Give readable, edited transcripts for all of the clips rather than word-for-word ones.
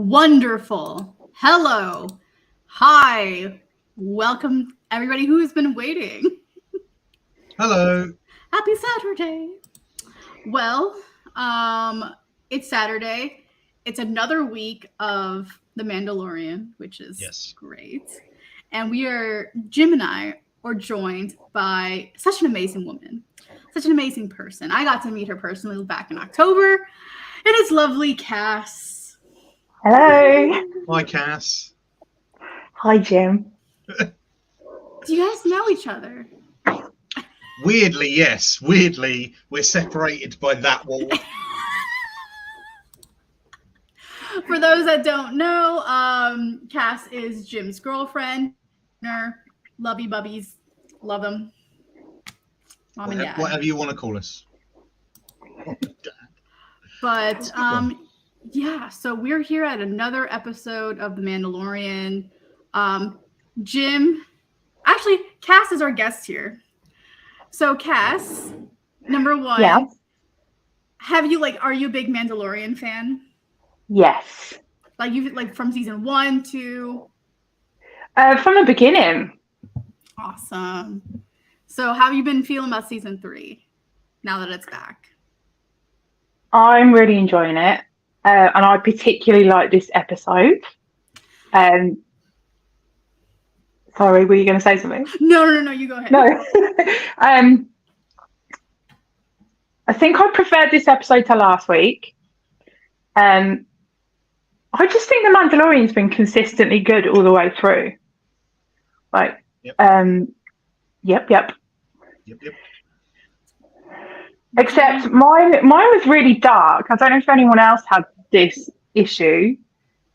Wonderful. Hello. Hi. Welcome, everybody who has been waiting. Hello. Happy Saturday. Well, it's Saturday. It's another week of The Mandalorian, which is great. And Jim and I are joined by such an amazing woman, such an amazing person. I got to meet her personally back in October. And it's lovely Cass. Hello. Hi, Cass. Hi, Jim. Do you guys know each other? Weirdly, yes. Weirdly, we're separated by that wall. For those that don't know, Cass is Jim's girlfriend. Lovey bubbies. Love them. Mom and Dad. Whatever you want to call us. But yeah, so we're here at another episode of The Mandalorian. Actually, Cass is our guest here. So Cass, number one, are you a big Mandalorian fan? Yes. Like from season 1 to? From the beginning. Awesome. So how have you been feeling about season 3 now that it's back? I'm really enjoying it. And I particularly like this episode. Sorry, were you going to say something? No, you go ahead. No. I think I preferred this episode to last week. I just think The Mandalorian's been consistently good all the way through. Yep. Except mine was really dark. I don't know if anyone else had this issue.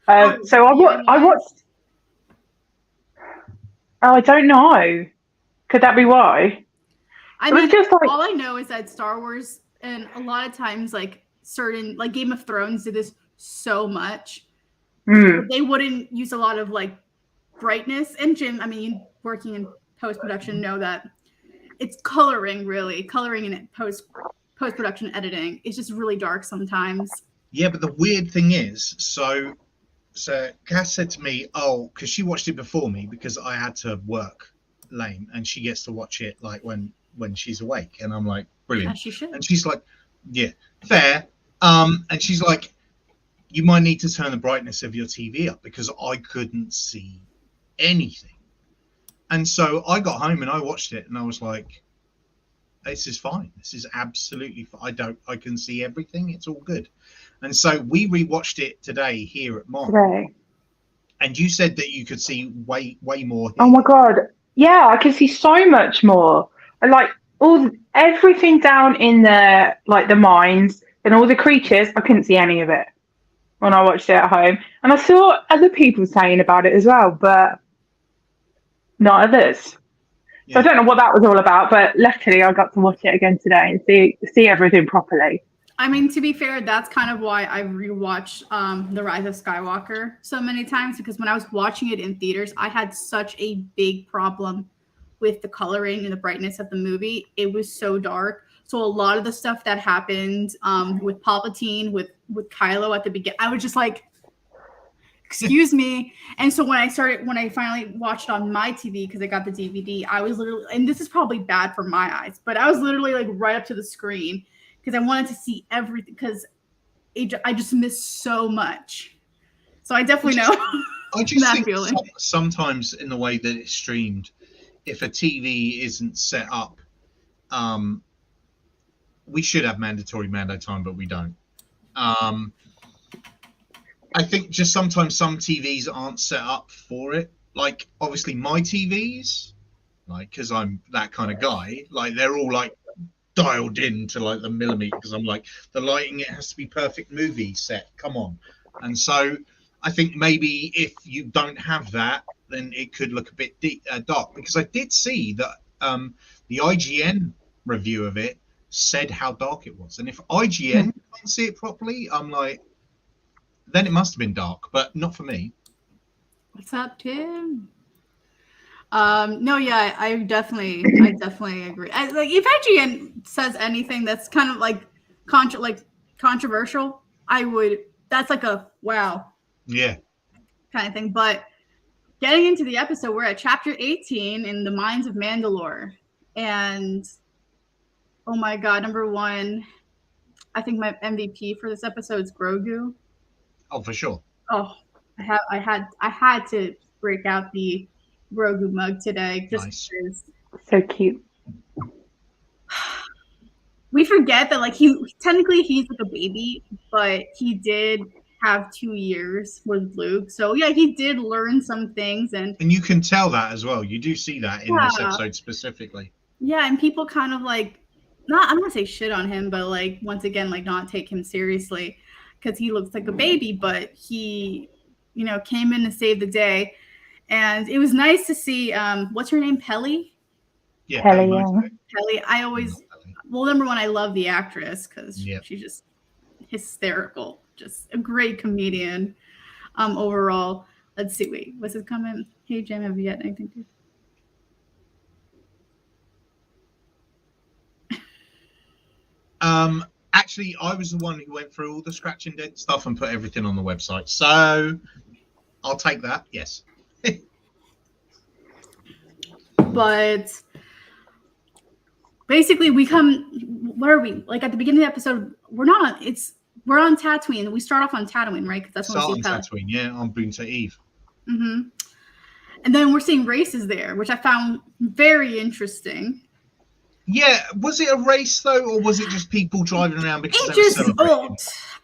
So I watched. Oh, I don't know. Could that be why? I mean, just all I know is that Star Wars and a lot of times, certain Game of Thrones did this so much. They wouldn't use a lot of brightness. And Jim, I mean, working in post-production, know that it's coloring in post-production editing. It's just really dark sometimes. Yeah, but the weird thing is, so Cass said to me, because she watched it before me because I had to work late, and she gets to watch it when she's awake, and I'm like, brilliant. As she should. And she's like, yeah, fair. And she's like, you might need to turn the brightness of your TV up because I couldn't see anything. And so I got home and I watched it and I was like, this is fine. This is absolutely fine. I can see everything. It's all good. And so we rewatched it today here at Mom. And you said that you could see way more here. Oh my God. Yeah, I can see so much more. Everything down in the mines and all the creatures, I couldn't see any of it when I watched it at home. And I saw other people saying about it as well, but not others. Yeah. So I don't know what that was all about, but luckily I got to watch it again today and see everything properly. I mean, to be fair, that's kind of why I rewatched The Rise of Skywalker so many times, because when I was watching it in theaters, I had such a big problem with the coloring and the brightness of the movie. It was so dark. So a lot of the stuff that happened with Palpatine, with Kylo at the beginning, I was just like, excuse me. And so when I finally watched on my TV, because I got the DVD, I was literally, and this is probably bad for my eyes, but I was literally right up to the screen because I wanted to see everything, because I just missed so much. So I definitely know I just that think feeling. Sometimes in the way that it's streamed, if a TV isn't set up, we should have mandatory Mando time, but we don't. I think just sometimes some TVs aren't set up for it. Obviously my TVs, because I'm that kind of guy, they're all dialed in to the millimeter, because I'm the lighting, it has to be perfect movie set. Come on. And so I think maybe if you don't have that, then it could look a bit dark, because I did see that the IGN review of it said how dark it was. And if IGN can't see it properly, I'm then it must have been dark, but not for me. What's up, Tim? No, yeah, I definitely agree. If IGN says anything that's kind of controversial, I would. That's a wow. Yeah. kind of thing. But getting into the episode, we're at chapter 18 in the Mines of Mandalore. And oh my God, number one, I think my MVP for this episode is Grogu. Oh, for sure. Oh, I had to break out the Grogu mug today. Just Nice. because So cute. we forget that like he's like a baby, but he did have 2 years with Luke. So yeah, he did learn some things, and you can tell that as well. You do see that in this Yeah. episode specifically. yeah, and people kind of like not I'm gonna say shit on him, but like once again, like not take him seriously because he looks like a baby, but he, you know, came in to save the day. And it was nice to see what's her name? Pelly? Yeah. Kelly, Pelly yeah. Moto. Pelly. I always Not Pelly. well, number one, I love the actress because Yep. she's just hysterical, just a great comedian. Overall, let's see. Wait, what's his comment? Hey, Jim, have you got anything to? Actually, I was the one who went through all the scratch and dent stuff and put everything on the website. So I'll take that. Yes. But basically, we come. Where are we? Like at the beginning of the episode, we're on Tatooine. We start off on Tatooine, right? Because that's when Start we on see Pelly. Tatooine. Yeah, on Boonta Eve. Mm-hmm. And then we're seeing races there, which I found very interesting. Yeah, was it a race though, or was it just people driving around because It they were just, celebrating?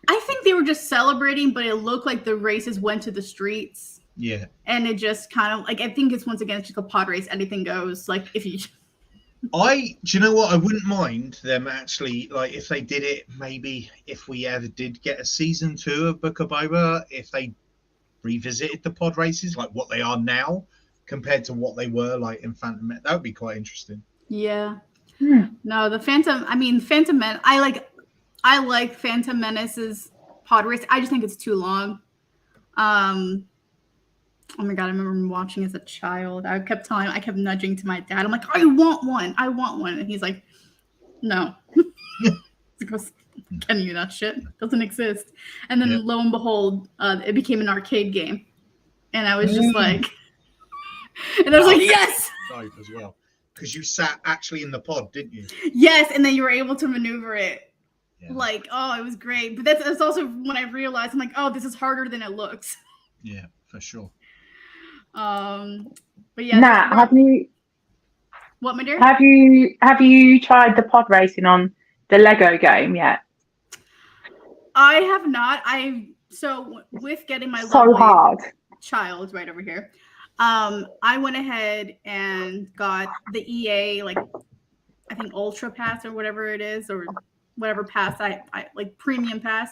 I think they were just celebrating, but it looked like the races went to the streets. Yeah. And it just kind of like, I think it's once again, it's just a pod race. Anything goes. Like if you. Do you know what? I wouldn't mind them actually, like if they did it, maybe if we ever did get a season 2 of Book of Boba, if they revisited the pod races, like what they are now compared to what they were like in Phantom Menace, that would be quite interesting. Yeah. Hmm. No, the Phantom Menace. I like Phantom Menace's pod race. I just think it's too long. Oh my God, I remember watching as a child. I kept nudging to my dad. I'm like, I want one. And he's like, no. Because can you that shit doesn't exist. And then lo and behold, it became an arcade game. And I was just like, and I was like, yes. As well. Because you sat actually in the pod, didn't you? Yes, and then you were able to maneuver it. Yeah. Like, oh, it was great. But that's also when I realized, I'm like, oh, this is harder than it looks. Yeah, for sure. But yeah. Nat, have you What, my dear? have you tried the pod racing on the Lego game yet? I have not. So with getting my So lovely hard. child right over here, I went ahead and got the EA, like I think Ultra Pass or whatever it is, or whatever pass I like, premium pass.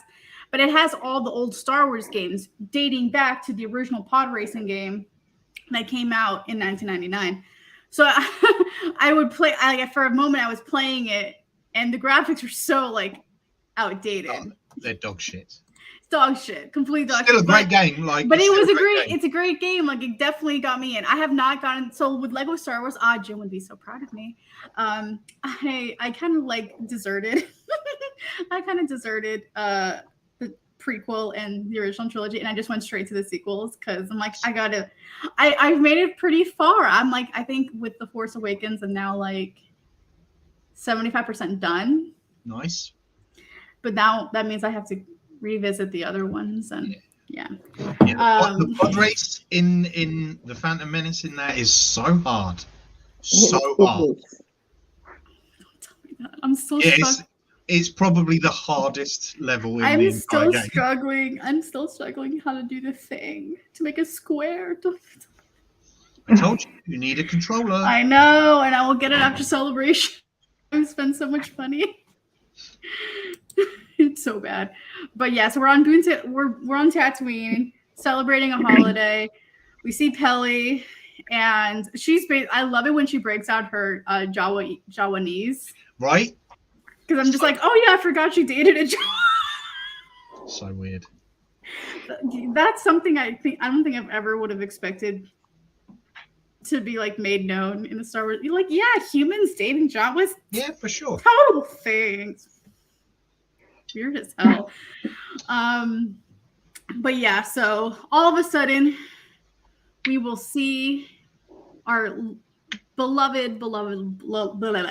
But it has all the old Star Wars games dating back to the original pod racing game that came out in 1999. So I would play. For a moment, I was playing it, and the graphics were so like outdated. Oh, they're dog shit. Dog shit, complete dog Still shit. a great game, like. But it was game. It's a great game. Like it definitely got me in. I have not gotten so with Lego Star Wars. Jim would be so proud of me. I kind of like deserted. I kind of deserted the prequel and the original trilogy, and I just went straight to the sequels because I'm like, I've made it pretty far. I'm like, I think with The Force Awakens, I'm now like 75% done. Nice. But now that means I have to revisit the other ones, and yeah. The pod race in the Phantom Menace in that is so hard. So hard. Don't tell me that. I'm so stuck. It's probably the hardest level in the I'm entire still game. struggling. I'm still struggling how to do the thing to make a square. I told you need a controller. I know, and I will get it after Celebration. I've spent so much money. It's so bad. But yeah, so we're on Tatooine celebrating a holiday. We see Pelly, and I love it when she breaks out her Jawanese. Right? Because I'm just like, oh yeah, I forgot you dated a Jawa. So weird. That's something I don't think I've ever would have expected to be like made known in the Star Wars. You're like, yeah, humans dating Jawas. Yeah, for sure. Total things. Weird as hell. But yeah, so all of a sudden, we will see our beloved Naboo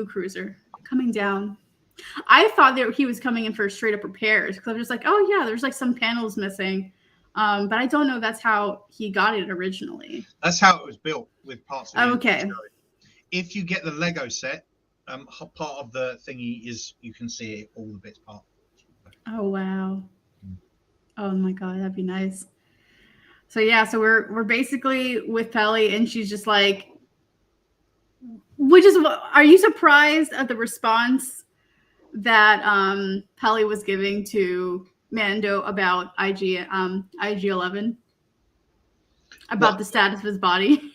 cruiser coming down. I thought that he was coming in for straight up repairs because I'm just like, oh yeah, there's like some panels missing, but I don't know that's how he got it originally. That's how it was built with parts of the Okay. If you get the Lego set, part of the thingy is you can see it, all the bits part. Oh wow. Oh my god, that'd be nice. So yeah, so we're basically with Pelly, and she's just like, which is what? Are you surprised at the response that Pelly was giving to Mando about IG-11, about the status of his body?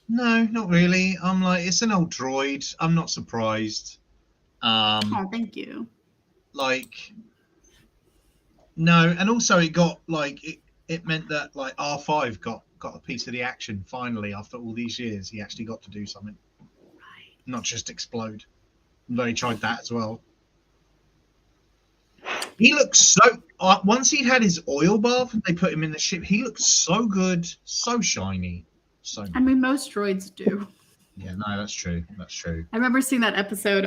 No, not really. I'm like, it's an old droid. I'm not surprised. Oh, thank you. Like, no, and also it got like it meant that like R5 got a piece of the action finally after all these years. He actually got to do something, Right. not just explode. They tried that as well. He looks so. Once he'd had his oil bath and they put him in the ship, he looks so good, so shiny. So. I mean, most droids do. Yeah, no, that's true. That's true. I remember seeing that episode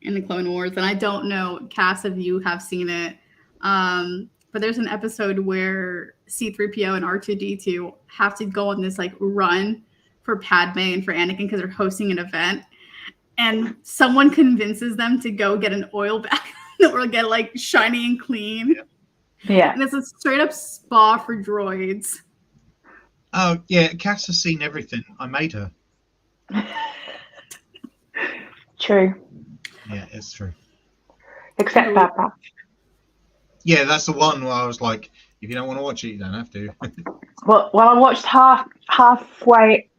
in the Clone Wars, and I don't know, Cass, if you have seen it, but there's an episode where C-3PO and R2-D2 have to go on this like run for Padme and for Anakin because they're hosting an event, and someone convinces them to go get an oil bath or get like shiny and clean. Yeah. And it's a straight up spa for droids. Oh yeah, Cass has seen everything. I made her. True. Yeah, it's true. Except Bad Batch. Yeah, that's the one where I was like, if you don't want to watch it, you don't have to. Well, I watched halfway,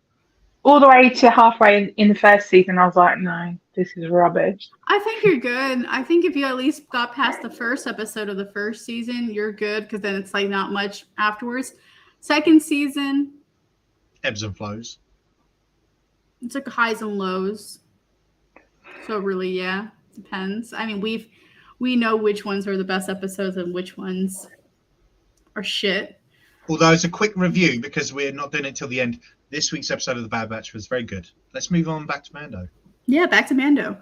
all the way to halfway in the first season. I was like, no, this is rubbish. I think you're good. I think if you at least got past the first episode of the first season, you're good because then it's like not much afterwards. Second season, Ebbs and flows. it's like highs and lows. So really, yeah, depends. I mean, we know which ones are the best episodes and which ones are shit. Although it's a quick review because we're not doing it till the end. This week's episode of The Bad Batch was very good. Let's move on back to Mando. Yeah, back to Mando.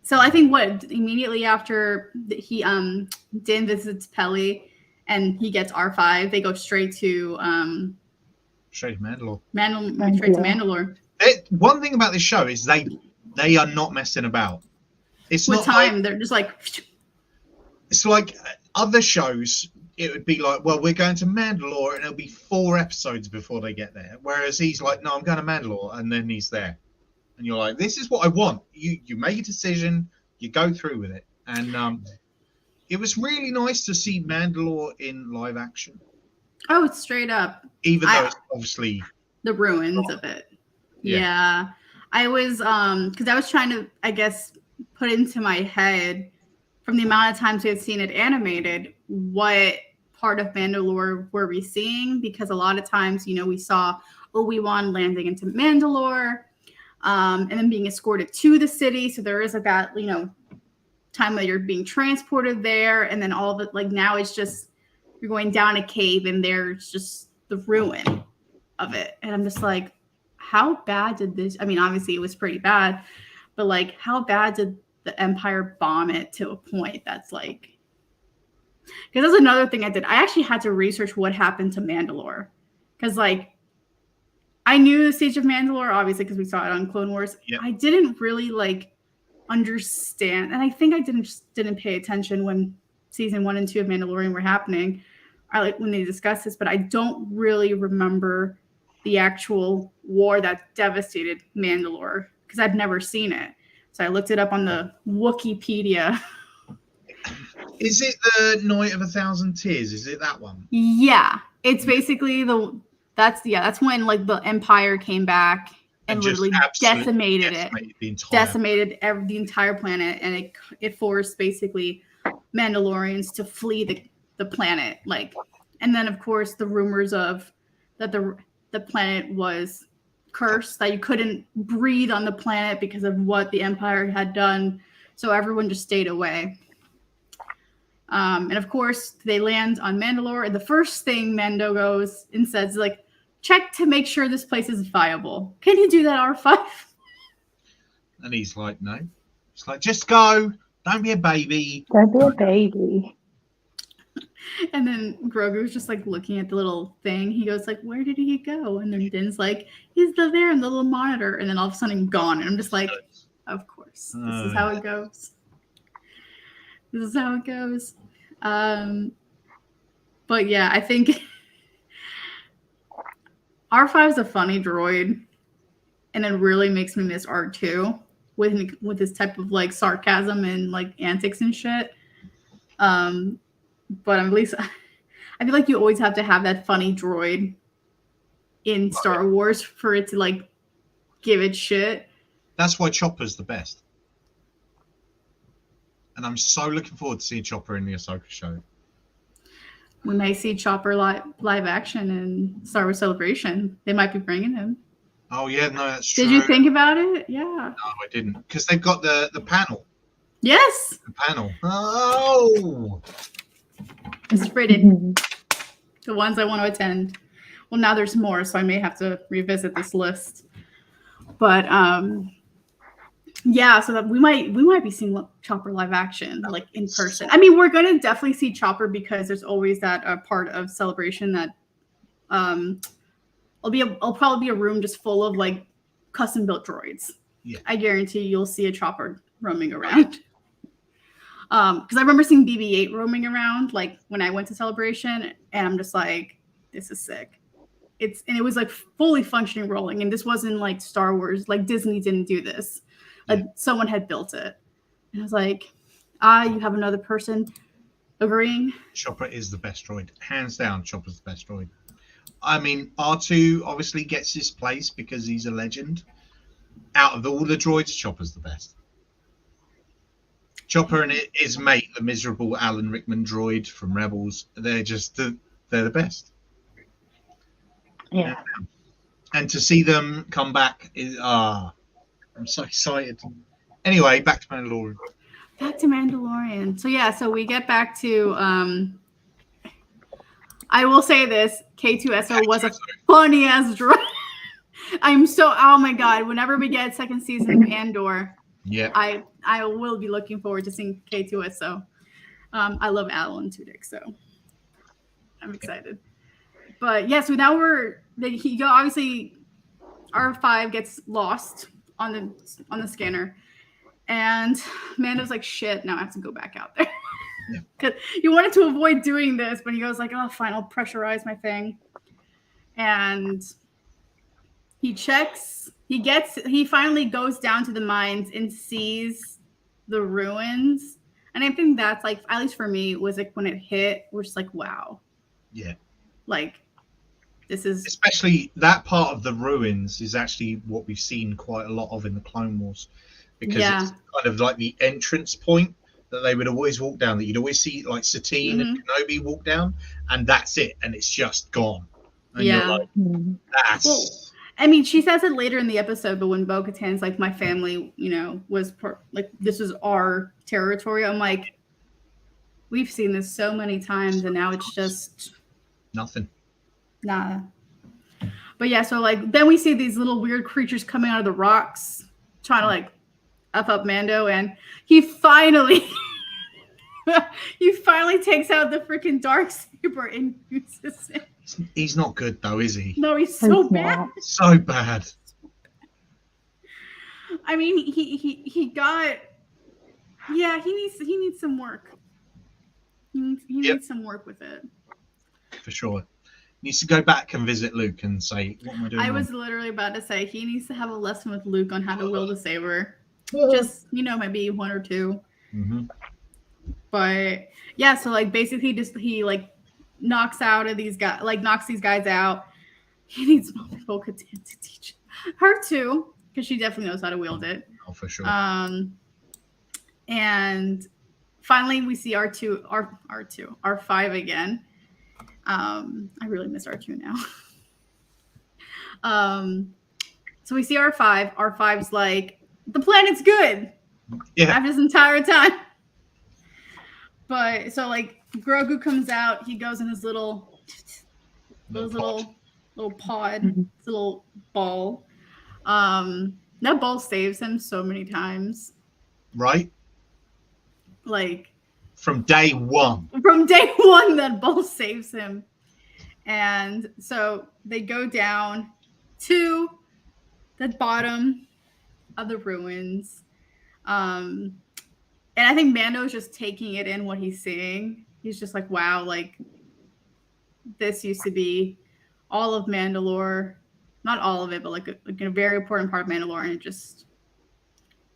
So I think what immediately after he Din visits Pelly and he gets R5, they go straight to Straight to Mandalore. straight to Mandalore. One thing about this show is they are not messing about. It's With not time, like, they're just like. it's like other shows. It would be like, well, we're going to Mandalore, and it'll be 4 episodes before they get there. Whereas he's like, no, I'm going to Mandalore, and then he's there, and you're like, this is what I want. You make a decision, you go through with it, and it was really nice to see Mandalore in live action. Oh, it's straight up. Even though it's obviously the ruins of it. Yeah. I was because I was trying to, I guess, put into my head from the amount of times we had seen it animated, what part of Mandalore were we seeing? Because a lot of times, we saw Obi-Wan landing into Mandalore, and then being escorted to the city. So there is like that, time that you're being transported there, and then all of it, like now it's just you're going down a cave and there's just the ruin of it. And I'm just like, how bad did this, I mean, obviously it was pretty bad, but like how bad did the Empire bomb it to a point that's like, because that's another thing I did. I actually had to research what happened to Mandalore. Because like I knew the Siege of Mandalore, obviously, because we saw it on Clone Wars. Yep. I didn't really like understand, and I think I didn't pay attention when season 1 and 2 of Mandalorian were happening. I like when they discussed this, but I don't really remember the actual war that devastated Mandalore because I'd never seen it. So I looked it up on the Wikipedia. Is it the Night of 1,000 Tears? Is it that one? Yeah, it's basically that's when like the Empire came back and literally decimated it, decimated the entire planet, and it forced basically Mandalorians to flee the planet. Like, and then of course the rumors of that the planet was cursed, that you couldn't breathe on the planet because of what the Empire had done, so everyone just stayed away. And of course, they land on Mandalore. And the first thing Mando goes and says, like, check to make sure this place is viable. Can you do that, R5? And he's like, no. It's like, just go. Don't be a baby. Don't be a baby. And then Grogu's just like looking at the little thing. He goes like, where did he go? And then Din's like, he's still there in the little monitor. And then all of a sudden gone. And I'm just like, of course. This is how it goes. This is how it goes. But yeah, I think R5 is a funny droid. And it really makes me miss R2 with this type of like sarcasm and like antics and shit. But at least I feel like you always have to have that funny droid in Star Wars for it to like give it shit. That's why Chopper's the best. And I'm so looking forward to seeing Chopper in the Ahsoka show. We may see Chopper live action in Star Wars Celebration. They might be bringing him. Oh yeah, no, that's true. Did you think about it? Yeah. No, I didn't. Because they've got the panel. Yes. The panel. Oh. It's rated. The ones I want to attend. Well, now there's more, so I may have to revisit this list. But yeah, so that we might be seeing Chopper live action, like in person. I mean, we're gonna definitely see Chopper because there's always that part of Celebration that it'll probably be a room just full of like custom built droids. Yeah. I guarantee you'll see a Chopper roaming around. Because I remember seeing BB-8 roaming around like when I went to Celebration, and I'm just like, this is sick. And it was like fully functioning rolling, and this wasn't like Star Wars. Like Disney didn't do this. Like someone had built it. And I was like, you have another person agreeing. Chopper is the best droid, hands down. Chopper's the best droid. I mean, R2 obviously gets his place because he's a legend. Out of all the droids, Chopper's the best. Chopper and his mate, the miserable Alan Rickman droid from Rebels, they're the best. Yeah. And to see them come back is I'm so excited. Anyway, back to Mandalorian. Back to Mandalorian. So yeah, so we get back to I will say this, K2SO was a funny ass droid. Oh my god, whenever we get second season of Andor, yeah, I will be looking forward to seeing K2SO. I love Alan Tudyk, so I'm excited. But yeah, so now obviously R5 gets lost on the scanner, and Mando's like, shit, now I have to go back out there. Because he wanted to avoid doing this, but he goes like, oh fine, I'll pressurize my thing. And he checks, he finally goes down to the mines and sees the ruins. And I think that's like, at least for me, was like when it hit, we're just like, wow. Yeah. Like, this is... Especially that part of the ruins is actually what we've seen quite a lot of in the Clone Wars. Because it's kind of like the entrance point that they would always walk down, that you'd always see like Satine and Kenobi walk down, and that's it. And it's just gone. And you're like, that's... Well, I mean, she says it later in the episode, but when Bo-Katan's like, my family, was like, this was our territory. I'm like, we've seen this so many times, and now it's just nothing. Nah. But yeah, so like, then we see these little weird creatures coming out of the rocks, trying to like up Mando, and he finally takes out the freaking Darksaber and uses it. He's not good though, is he? No, he's so bad. So bad. I mean, he got. Yeah, he needs some work. He needs some work with it. For sure. He needs to go back and visit Luke and say, what am I doing? I was literally about to say he needs to have a lesson with Luke on how to wield a saber. Just, maybe one or two. Mm-hmm. But yeah, so like basically he like knocks these guys out. He needs Bo-Katan to teach her too, because she definitely knows how to wield it. Oh, for sure. And finally we see R5 again. I really miss R2 now. So we see R5. R5's like, the planet's good. Yeah. After this entire time. But so like Grogu comes out, he goes in his little pod, Mhm. his little ball. That ball saves him so many times. Right? Like From day one. from day one, that ball saves him. And so they go down to the bottom of the ruins. And I think Mando's just taking it in what he's seeing. He's just like, wow, like this used to be all of Mandalore. Not all of it, but like a very important part of Mandalore, and it just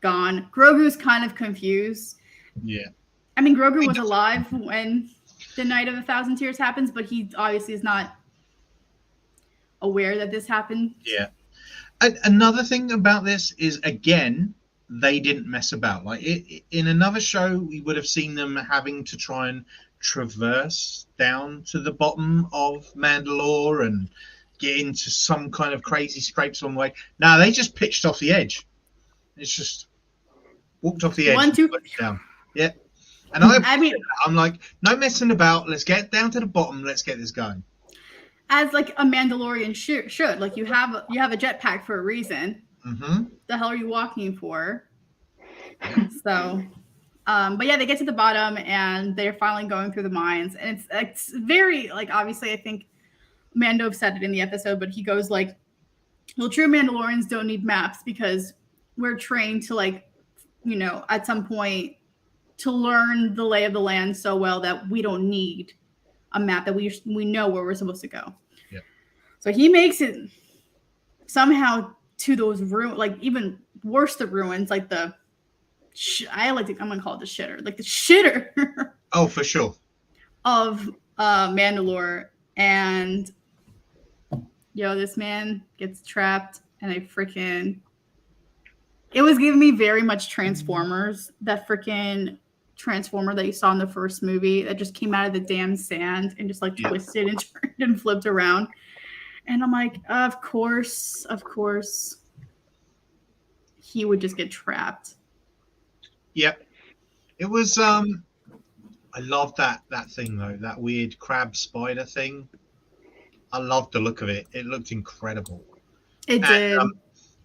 gone. Grogu's kind of confused. Yeah. I mean, Grogu was alive when the Night of 1,000 Tears happens, but he obviously is not aware that this happened. Yeah. Another thing about this is, again, they didn't mess about. Like in another show, we would have seen them having to try and traverse down to the bottom of Mandalore and get into some kind of crazy scrapes on the way. Now they just pitched off the edge. It's just walked off the edge. 1, 2. Down. Yeah. And I mean, I'm like, no messing about. Let's get down to the bottom. Let's get this going. as like a Mandalorian should. Like you have a jetpack for a reason. Mm-hmm. The hell are you walking for? So, but yeah, they get to the bottom and they're finally going through the mines, and it's very like, obviously I think Mando said it in the episode, but he goes like, well, true Mandalorians don't need maps because we're trained to like, you know, at some point to learn the lay of the land so well that we don't need a map, that we know where we're supposed to go. Yeah. So he makes it somehow to those ruins, like even worse, the ruins, like the I'm gonna call it the shitter, like the shitter. Oh, for sure. Of Mandalore, and this man gets trapped, and it was giving me very much Transformers, that freaking Transformer that you saw in the first movie that just came out of the damn sand and just like twisted and turned and flipped around. And I'm like, of course, he would just get trapped. Yep. It was I love that thing though, that weird crab spider thing. I loved the look of it. It looked incredible. It did.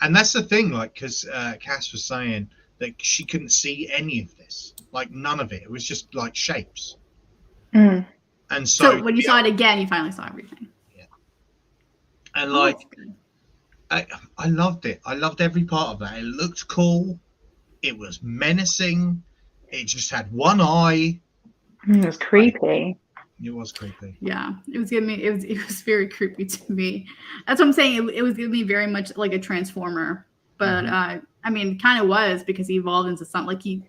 And that's the thing, like, because Cass was saying that she couldn't see any of this, like none of it. It was just like shapes. Mm. And so when you saw it again, you finally saw everything. Yeah. And I loved it. I loved every part of that. It looked cool. It was menacing. It just had one eye. It was creepy. It was creepy. Yeah, it was giving me. It was very creepy to me. That's what I'm saying. It was giving me very much like a Transformer, but I mean, it kind of was, because he evolved into something. Like he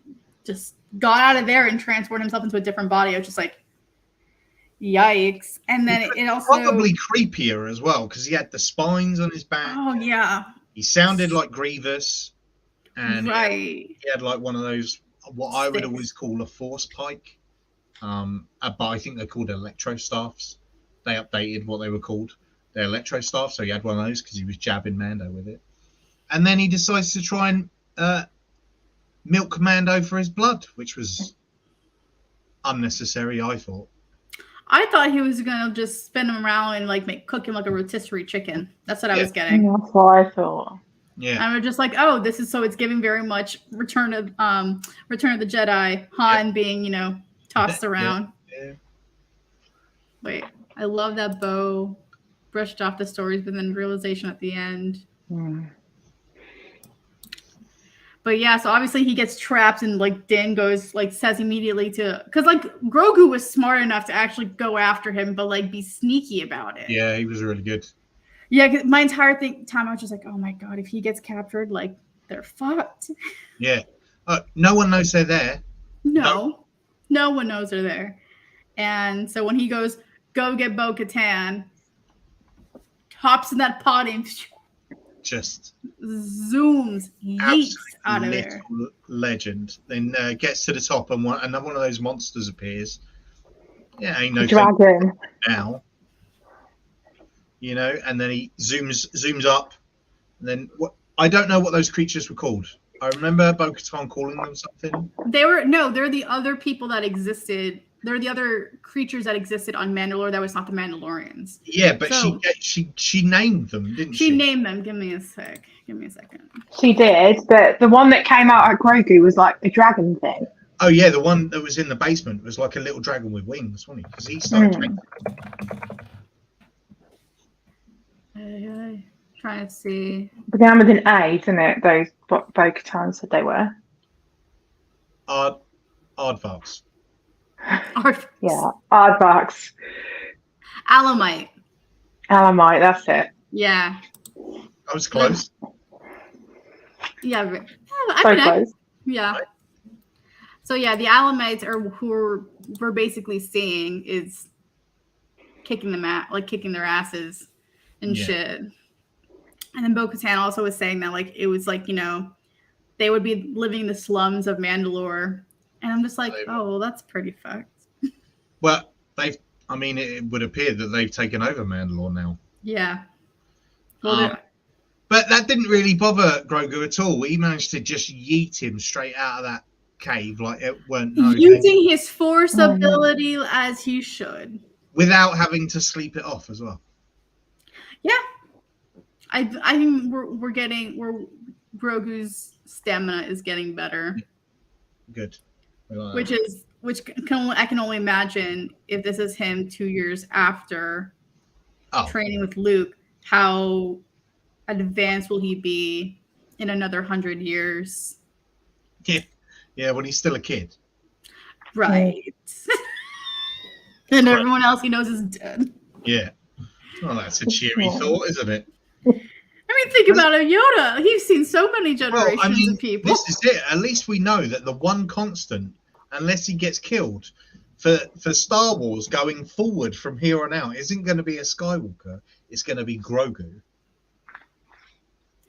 just got out of there and transformed himself into a different body. I was just like, yikes! And then it also probably creepier as well, because he had the spines on his back. Oh yeah. He sounded like Grievous, and right. He had like one of those, what I would always call a force pike. But I think they're called electro staffs. They updated what they were called. They're electro staffs, so he had one of those because he was jabbing Mando with it. And then he decides to try and milk Mando for his blood, which was unnecessary, I thought. I thought he was gonna just spin him around and like cook him like a rotisserie chicken. That's what I was getting. That's what I thought. Yeah. And we're just like, oh, this is, so it's giving very much Return of the Jedi, Han being, tossed around. Yeah. Wait, I love that Bo brushed off the stories, but then realization at the end. But yeah, so obviously he gets trapped, and like Din goes, like, says immediately because like Grogu was smart enough to actually go after him, but like be sneaky about it. Yeah, he was really good. Yeah, 'cause my entire time I was just like, oh my god, if he gets captured, like they're fucked. Yeah. No one knows they're there. No one knows they're there. And so when he goes, go get Bo-Katan, hops in that pod and just zooms, yeets out of there. Legend. Then gets to the top, and another one of those monsters appears. Yeah, ain't no dragon now. And then he zooms up, and then I don't know what those creatures were called. I remember Bo-Katan calling them something. They're the other people that existed. They're the other creatures that existed on Mandalore that was not the Mandalorians. Yeah, but So- she named them, didn't she? She named them. Give me a second. She did, but the one that came out at Grogu was like a dragon thing. Oh yeah, the one that was in the basement was like a little dragon with wings, wasn't he? Because he started training. Trying to see. Began with an A, isn't it? Those what Bo-Katan said they were. Aardvarks. Yeah, aardvarks. Alamite. Alamite, that's it. Yeah. I was close. Yeah. So close. Yeah. So yeah, the Alamites are who we're basically seeing is kicking their asses and shit. And then Bo-Katan also was saying that like it was like, you know, they would be living in the slums of Mandalore. And I'm just like, oh, well, that's pretty fucked. Well, it would appear that they've taken over Mandalore now. Yeah. Well, but that didn't really bother Grogu at all. He managed to just yeet him straight out of that cave like it weren't using his force ability as he should. Without having to sleep it off as well. Yeah. I think Grogu's stamina is getting better. Good. I can only imagine if this is him 2 years after training with Luke, how advanced will he be in another 100 years? Yeah, when he's still a kid. Right. And everyone else he knows is dead. Yeah. Well, that's a cheery thought, isn't it? I mean, think about it, Yoda. He's seen so many generations of people. This is it. At least we know that the one constant, unless he gets killed, for Star Wars going forward from here on out, isn't going to be a Skywalker. It's going to be Grogu.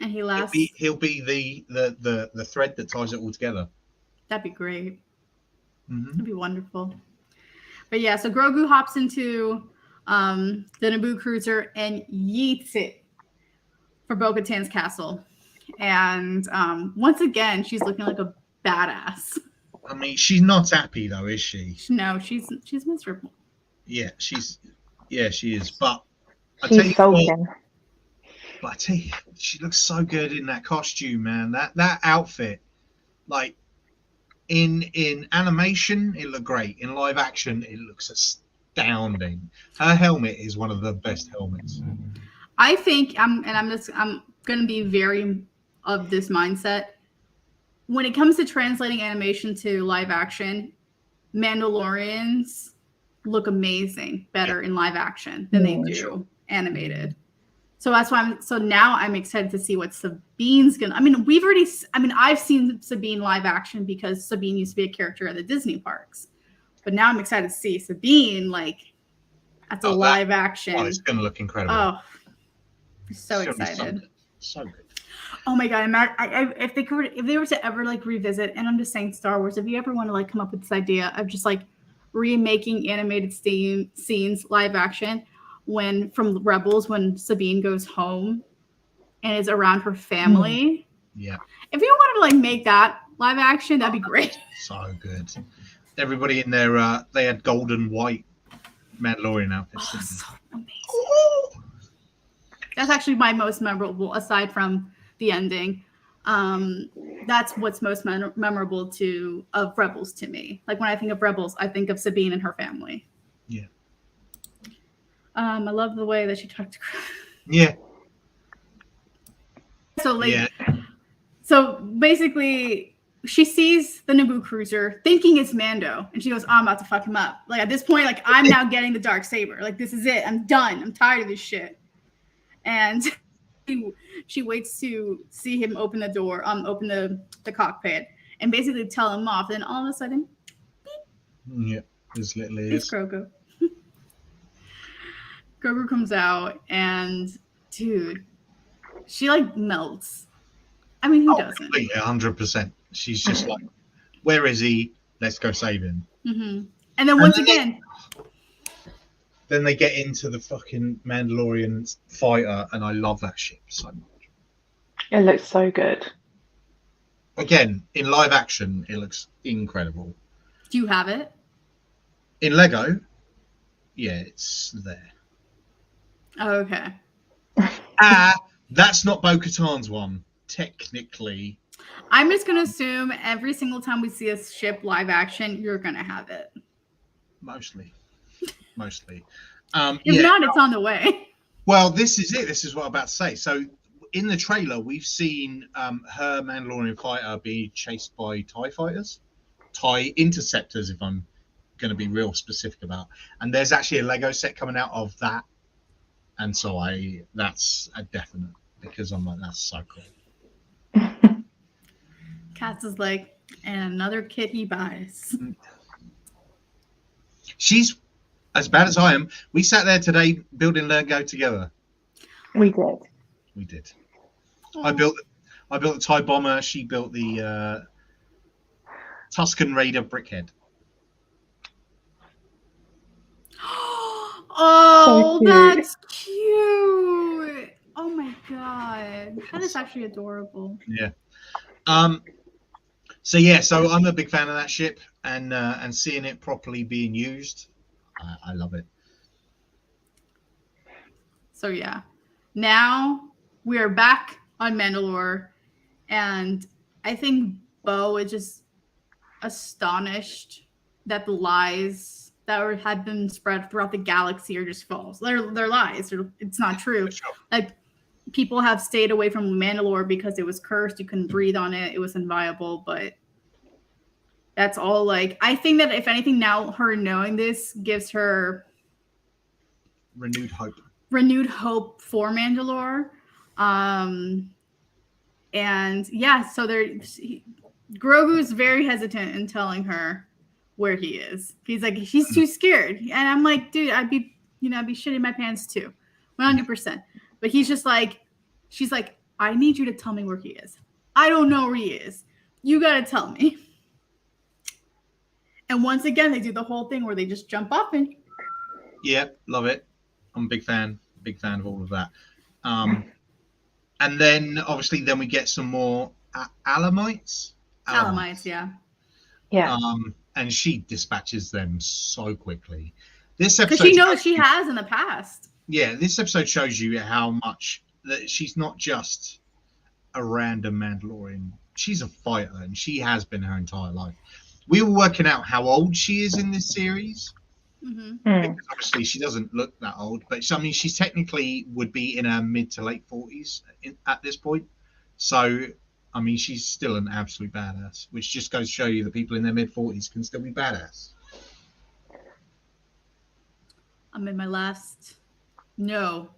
And he lasts. He'll be the thread that ties it all together. That'd be great. Mm-hmm. That'd be wonderful. But yeah, so Grogu hops into the Naboo cruiser and yeets it for Bo-Katan's castle. And once again, she's looking like a badass. I mean, she's not happy though, is she? No, she's miserable. Yeah, she is. But I She's tell you sulking. but I tell you, she looks so good in that costume, man. That outfit, like in animation, it looked great. In live action, it looks astounding. Her helmet is one of the best helmets. I think I'm gonna be very of this mindset. When it comes to translating animation to live action, Mandalorians look amazing, better in live action than they do animated. So that's why now I'm excited to see what Sabine's gonna. I've seen Sabine live action because Sabine used to be a character at the Disney parks, but now I'm excited to see Sabine at the live action. Oh, it's gonna look incredible. Oh, I'm so excited! So good. Oh my god! If they were to ever revisit, and I'm just saying Star Wars, if you ever want to come up with this idea of just remaking animated scenes live action. From Rebels, when Sabine goes home and is around her family. Yeah. If you wanted to make that live action, that'd be great. So good. Everybody in there, they had gold and white Mandalorian outfits. Oh, so amazing. That's actually my most memorable, aside from the ending. That's what's most memorable of Rebels to me. When I think of Rebels, I think of Sabine and her family. Yeah. I love the way that she talked to Chris. Yeah. So basically, she sees the Naboo cruiser, thinking it's Mando, and she goes, "Oh, I'm about to fuck him up." At this point, I'm now getting the dark saber. This is it. I'm done. I'm tired of this shit. And she waits to see him open the door, open the cockpit, and basically tell him off. Then all of a sudden, beep. Yeah, as little as It's Grogu. Grogu comes out, and dude, she melts. I mean, who doesn't? 100%. She's just where is he? Let's go save him. Mm-hmm. And then once again, then they get into the fucking Mandalorian fighter, and I love that ship so much. It looks so good. again, in live action, it looks incredible. Do you have it? In Lego, yeah, it's there. Oh, okay. That's not Bo-Katan's one, technically. I'm just gonna assume every single time we see a ship live action, you're gonna have it. Mostly. If Yeah. not, it's on the way. Well, this is it. This is what I'm about to say. So, in the trailer, we've seen her Mandalorian fighter be chased by TIE fighters, TIE interceptors, if I'm going to be real specific about. And there's actually a Lego set coming out of that. And so that's a definite, because I'm like, that's so cool. Cass is like, and another kit he buys. She's as bad as I am. We sat there today building Lego together. We did. We did. I built the TIE bomber. She built the Tusken Raider brickhead. Oh, So cute. that's cute. Oh my god. That is actually adorable. Yeah. So I'm a big fan of that ship, and seeing it properly being used, I love it. So yeah. Now we are back on Mandalore, and I think Bo is just astonished that the lies that had been spread throughout the galaxy are just false. They're lies. It's not true. Like, people have stayed away from Mandalore because it was cursed. You couldn't breathe on it. It was inviolable. But that's all. Like, I think that if anything, now her knowing this gives her Renewed hope for Mandalore. And yeah, so Grogu's very hesitant in telling her where he is. He's like, he's too scared. And I'm like, dude, I'd be shitting my pants too. 100%. But he's just like, she's like, I need you to tell me where he is. I don't know where he is. You got to tell me. And once again, they do the whole thing where they just jump up and. Yeah, love it. I'm a big fan of all of that. And then obviously we get some more Alamites. Alamites, yeah. Yeah. And she dispatches them so quickly. This episode, because she knows she has in the past. Yeah, this episode shows you how much that she's not just a random Mandalorian. She's a fighter, and she has been her entire life. We were working out how old she is in this series. Mm-hmm. Because obviously she doesn't look that old, but I mean, she's technically would be in her mid to late 40s at this point. So, I mean, she's still an absolute badass, which just goes to show you that people in their mid 40s can still be badass. I'm in my last. No.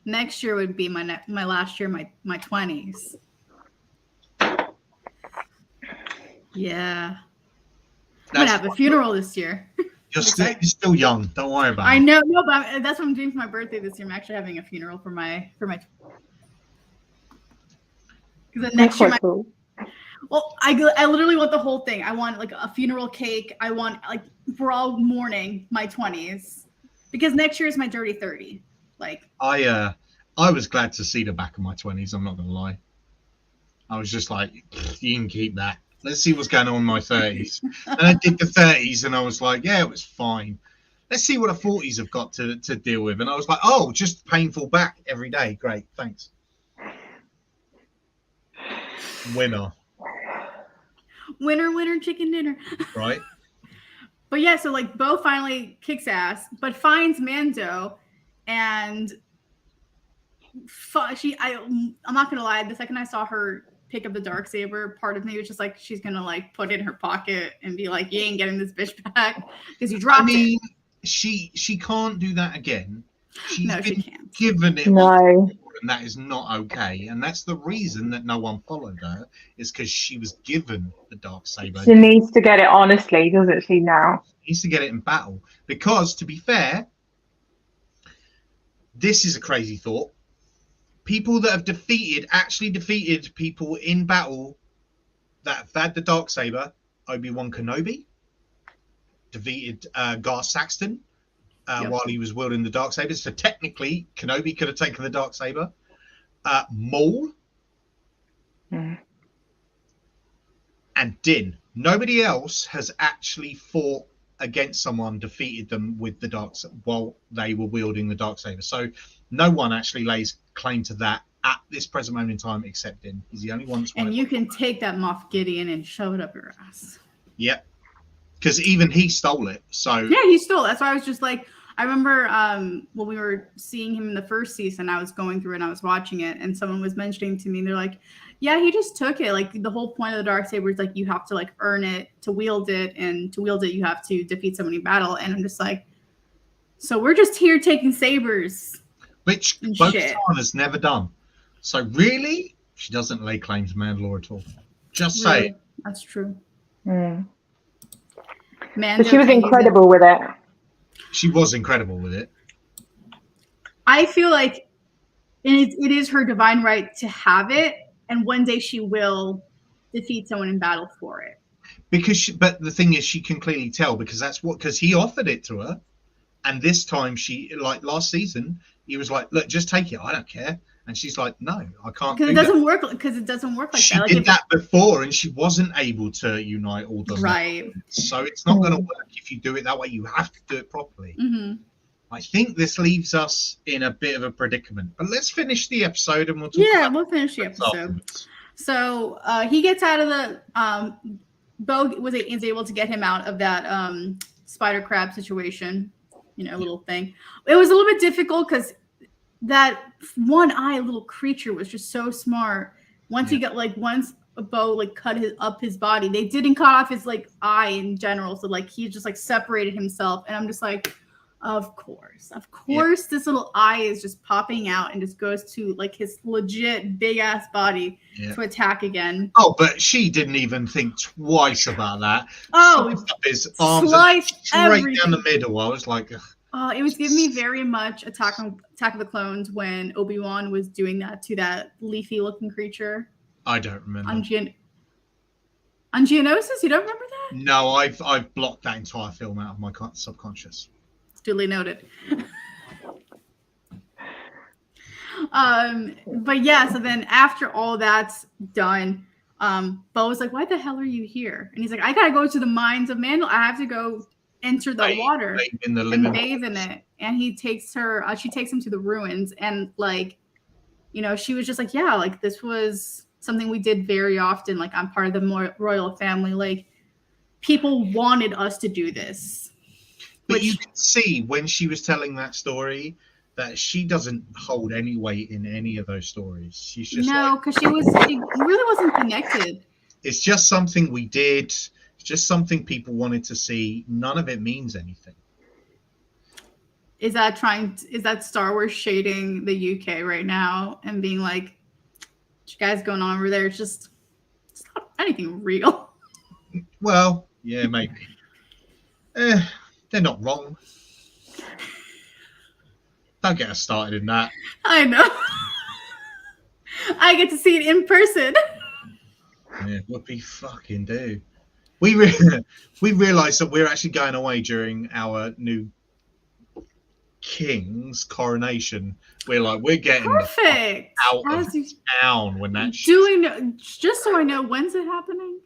Next year would be my last year, my 20s. Yeah. I'm gonna have a funeral this year. You're still young. Don't worry about it. I know, no, but that's what I'm doing for my birthday this year. I'm actually having a funeral for my. Because next year, well, I literally want the whole thing. I want like a funeral cake. I want like we're all mourning my 20s, because next year is my dirty 30. Like I was glad to see the back of my 20s. I'm not gonna lie. I was just like, you can keep that. Let's see what's going on in my 30s. And I did the 30s, and I was like, yeah, it was fine. Let's see what the 40s have got to deal with. And I was like, oh, just painful back every day. Great, thanks. Winner, chicken dinner. Right? But yeah, so like Bo finally kicks ass, but finds Mando, and I'm not gonna lie, the second I saw her pick up the Darksaber, part of me was just like, she's gonna like put it in her pocket and be like, you ain't getting this bitch back because you dropped it. She can't do that again. She can't. Given it, no. And that is not okay. And that's the reason that no one followed her, is because she was given the Darksaber. She needs to get it honestly, doesn't she, now? She needs to get it in battle. Because, to be fair, this is a crazy thought. People that have actually defeated people in battle that have had the Darksaber, Obi-Wan Kenobi defeated Gar Saxton while he was wielding the Darksaber. So technically, Kenobi could have taken the Darksaber. Maul and Din. Nobody else has actually fought against someone, defeated them with the while they were wielding the Darksaber. So no one actually lays claim to that at this present moment in time except Din. He's the only one that's won. And you can take that Moff Gideon and shove it up your ass. Yep. Because even he stole it. So yeah, he stole it. That's why I was just like, I remember when we were seeing him in the first season, I was going through it and I was watching it, and someone was mentioning to me, and they're like, yeah, he just took it. Like, the whole point of the Darksaber is, like, you have to, like, earn it to wield it, and to wield it, you have to defeat someone in battle. And I'm just like, so we're just here taking sabers. Which Bo-Katan has never done. So really, she doesn't lay claim to Mandalore at all. Just Really? say. That's true. Mm. Mando But she was can't use incredible with it. She was incredible with it. I feel like it is her divine right to have it, and one day she will defeat someone in battle for it. But the thing is, she can clearly tell because he offered it to her, and this time like last season, he was like, "Look, just take it. I don't care." And she's like, "No, I can't." Because it doesn't work. Because it doesn't work like she that. Like, did that before, and she wasn't able to unite all those. Right. So it's not going to work if you do it that way. You have to do it properly. Mm-hmm. I think this leaves us in a bit of a predicament. But let's finish the episode, and we'll talk. Yeah, we'll finish the episode. Afterwards. So he gets out of the. Bo is able to get him out of that spider crab situation. Little thing. It was a little bit difficult because that one-eye little creature was just so smart. Once he got once Bo cut his body, they didn't cut off his eye in general. So he just separated himself, and I'm just like, of course, this little eye is just popping out and just goes to his legit big ass body to attack again. Oh, but she didn't even think twice about that. Oh, sliced up his arms straight everything down the middle. I was like, it was giving me very much Attack of the Clones when Obi-Wan was doing that to that leafy looking creature. I don't remember. On Geonosis, you don't remember that? No, I've blocked that entire film out of my subconscious. Duly noted. But yeah, so then after all that's done, Bo was like, "Why the hell are you here?" And he's like, "I gotta go to the mines of Mandalore. I have to go enter the water and bathe in it." And he takes her. She takes him to the ruins, and she was just like, "Yeah, this was something we did very often. I'm part of the royal family. People wanted us to do this." But you can see when she was telling that story that she doesn't hold any weight in any of those stories. She's just because she really wasn't connected. It's just something we did. It's just something people wanted to see. None of it means anything. Is that Star Wars shading the UK right now and being like, what you guys going on over there? It's not anything real. Well, yeah, maybe. They're not wrong. Don't get us started in that. I know. I get to see it in person. Yeah, whoopee fucking do. We realised that we're actually going away during our new king's coronation. We're getting perfect out of town when that. Just so I know, when's it happening?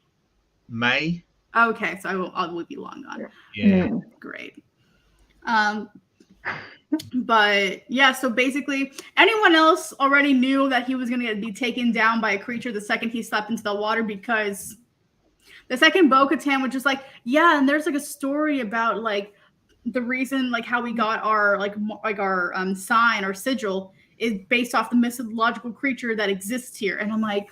May. Okay, so I will be long gone. Yeah. Great. But yeah, so basically anyone else already knew that he was going to be taken down by a creature the second he stepped into the water, because the second Bo-Katan was just like, yeah, and there's a story about the reason how we got our our sign, our sigil, is based off the mythological creature that exists here. And I'm like,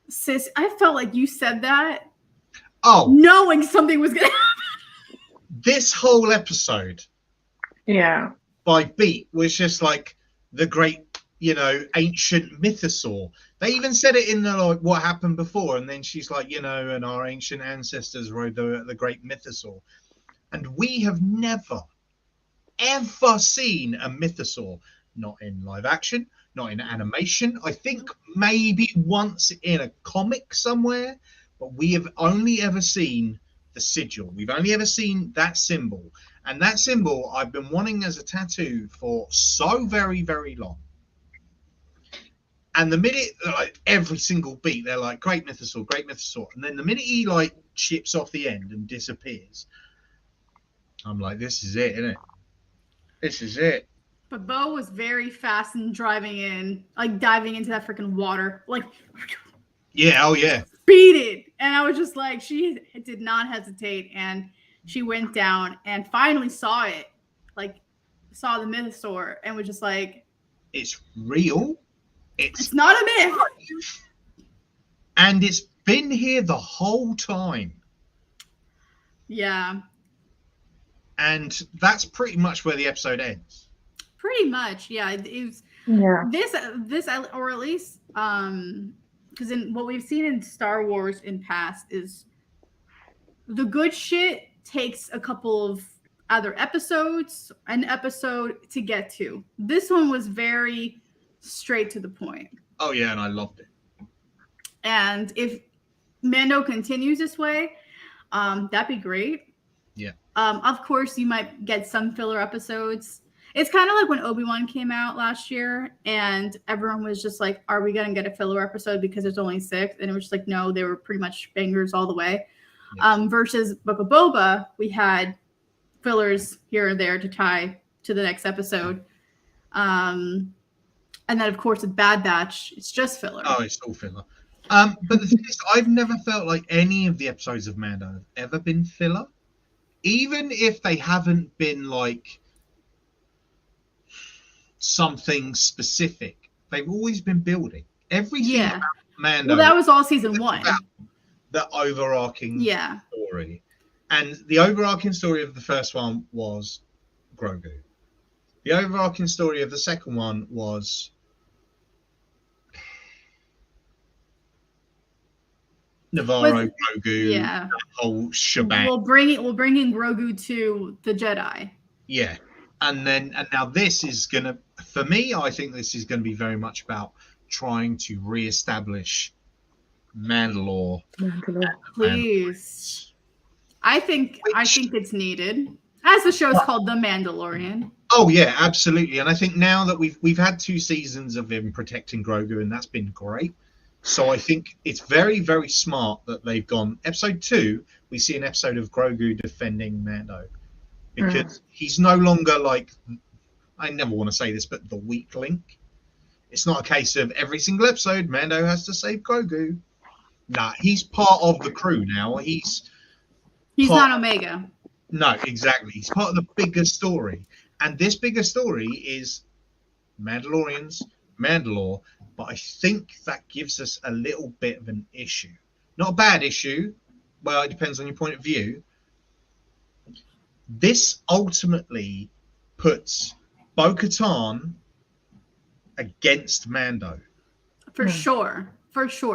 sis, I felt like you said that knowing something was gonna happen. This whole episode, by beat, was just the great, ancient mythosaur. They even said it in the what happened before, and then she's like, and our ancient ancestors rode the great mythosaur, and we have never, ever seen a mythosaur, not in live action, not in animation. I think maybe once in a comic somewhere. But we have only ever seen the sigil. We've only ever seen that symbol. And that symbol I've been wanting as a tattoo for so very, very long. And the minute, like every single beat, they're like, great mythosaur. And then the minute he like chips off the end and disappears, I'm like, this is it, isn't it? This is it. But Bo was very fast in driving in, like diving into that freaking water, like Yeah, oh yeah. speeded. And I was just like, she did not hesitate, and she went down and finally saw it, like saw the mythosaur, and was just like, it's real. It's not a myth. And it's been here the whole time. Yeah. And that's pretty much where the episode ends. Pretty much, yeah. It was this, or at least, because in what we've seen in Star Wars in past is the good shit takes a couple of other episodes, an episode to get to. This one was very straight to the point. Oh yeah, and I loved it. And if Mando continues this way, that'd be great. Yeah. Of course, you might get some filler episodes. It's kind of like when Obi-Wan came out last year, and everyone was just like, "Are we gonna get a filler episode because there's only 6?" And it was just like, no, they were pretty much bangers all the way. Yeah. Versus Book of Boba, we had fillers here and there to tie to the next episode. And then, of course, with Bad Batch, it's just filler. Oh, it's all filler. But the thing is, I've never felt like any of the episodes of Mando have ever been filler. Even if they haven't been like something specific, they've always been building. Everything about Mando. Well, that was all season 1. The overarching story. And the overarching story of the first one was Grogu. The overarching story of the second one was Navarro, Grogu, the whole shebang. We'll bring in Grogu to the Jedi. Yeah. And now this is gonna, for me, I think this is gonna be very much about trying to reestablish Mandalore. Please. I think it's needed. As the show's called The Mandalorian. Oh yeah, absolutely. And I think now that we've had 2 seasons of him protecting Grogu, and that's been great. So I think it's very, very smart that they've gone episode 2. We see an episode of Grogu defending Mando, because he's no longer like, I never want to say this, but the weak link. It's not a case of every single episode Mando has to save Grogu. Nah, he's part of the crew now. He's not Omega. No, exactly. He's part of the bigger story. And this bigger story is Mandalorians, Mandalore. But I think that gives us a little bit of an issue. Not a bad issue. Well, it depends on your point of view. This ultimately puts Bo-Katan against Mando. For sure.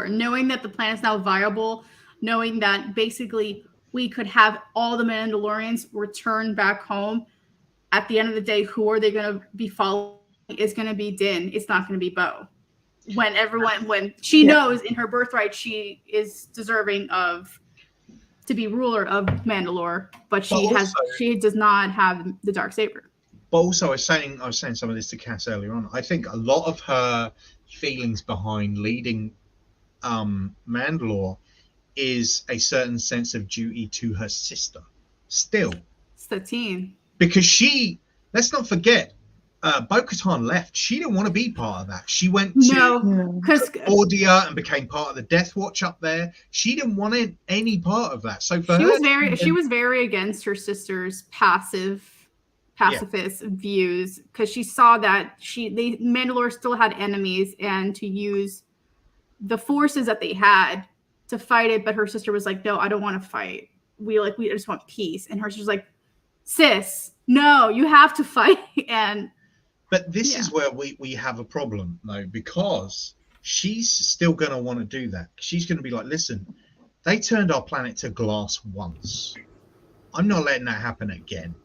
Knowing that the plan is now viable, knowing that basically we could have all the Mandalorians return back home. At the end of the day, who are they going to be following? It's going to be Din. It's not going to be Bo. When she knows in her birthright she is deserving to be ruler of Mandalore, but she does not have the Darksaber. But also, I was saying some of this to Cass earlier on. I think a lot of her feelings behind leading Mandalore is a certain sense of duty to her sister. Still, Satine, because let's not forget, Bo-Katan left. She didn't want to be part of that. She went to Ordia and became part of the Death Watch up there. She didn't want any part of that. So for her, she was very against her sister's pacifist views, because she saw that Mandalore still had enemies, and to use the forces that they had to fight it. But her sister was like, "No, I don't want to fight. We just want peace." And her sister's like, "Sis, no, you have to fight." But this is where we have a problem, though, because she's still going to want to do that. She's going to be like, listen, they turned our planet to glass once. I'm not letting that happen again.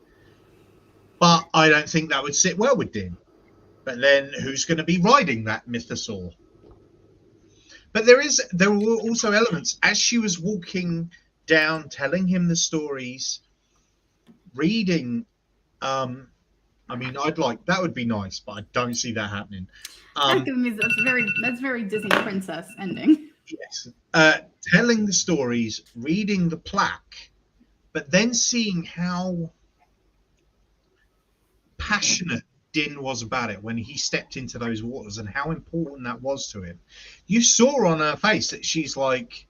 But I don't think that would sit well with Din. But then who's going to be riding that mythosaur? But there were also elements, as she was walking down, telling him the stories, reading I mean, that would be nice, but I don't see that happening. That's very Disney princess ending. Yes. Telling the stories, reading the plaque, but then seeing how passionate Din was about it when he stepped into those waters and how important that was to him. You saw on her face that she's like,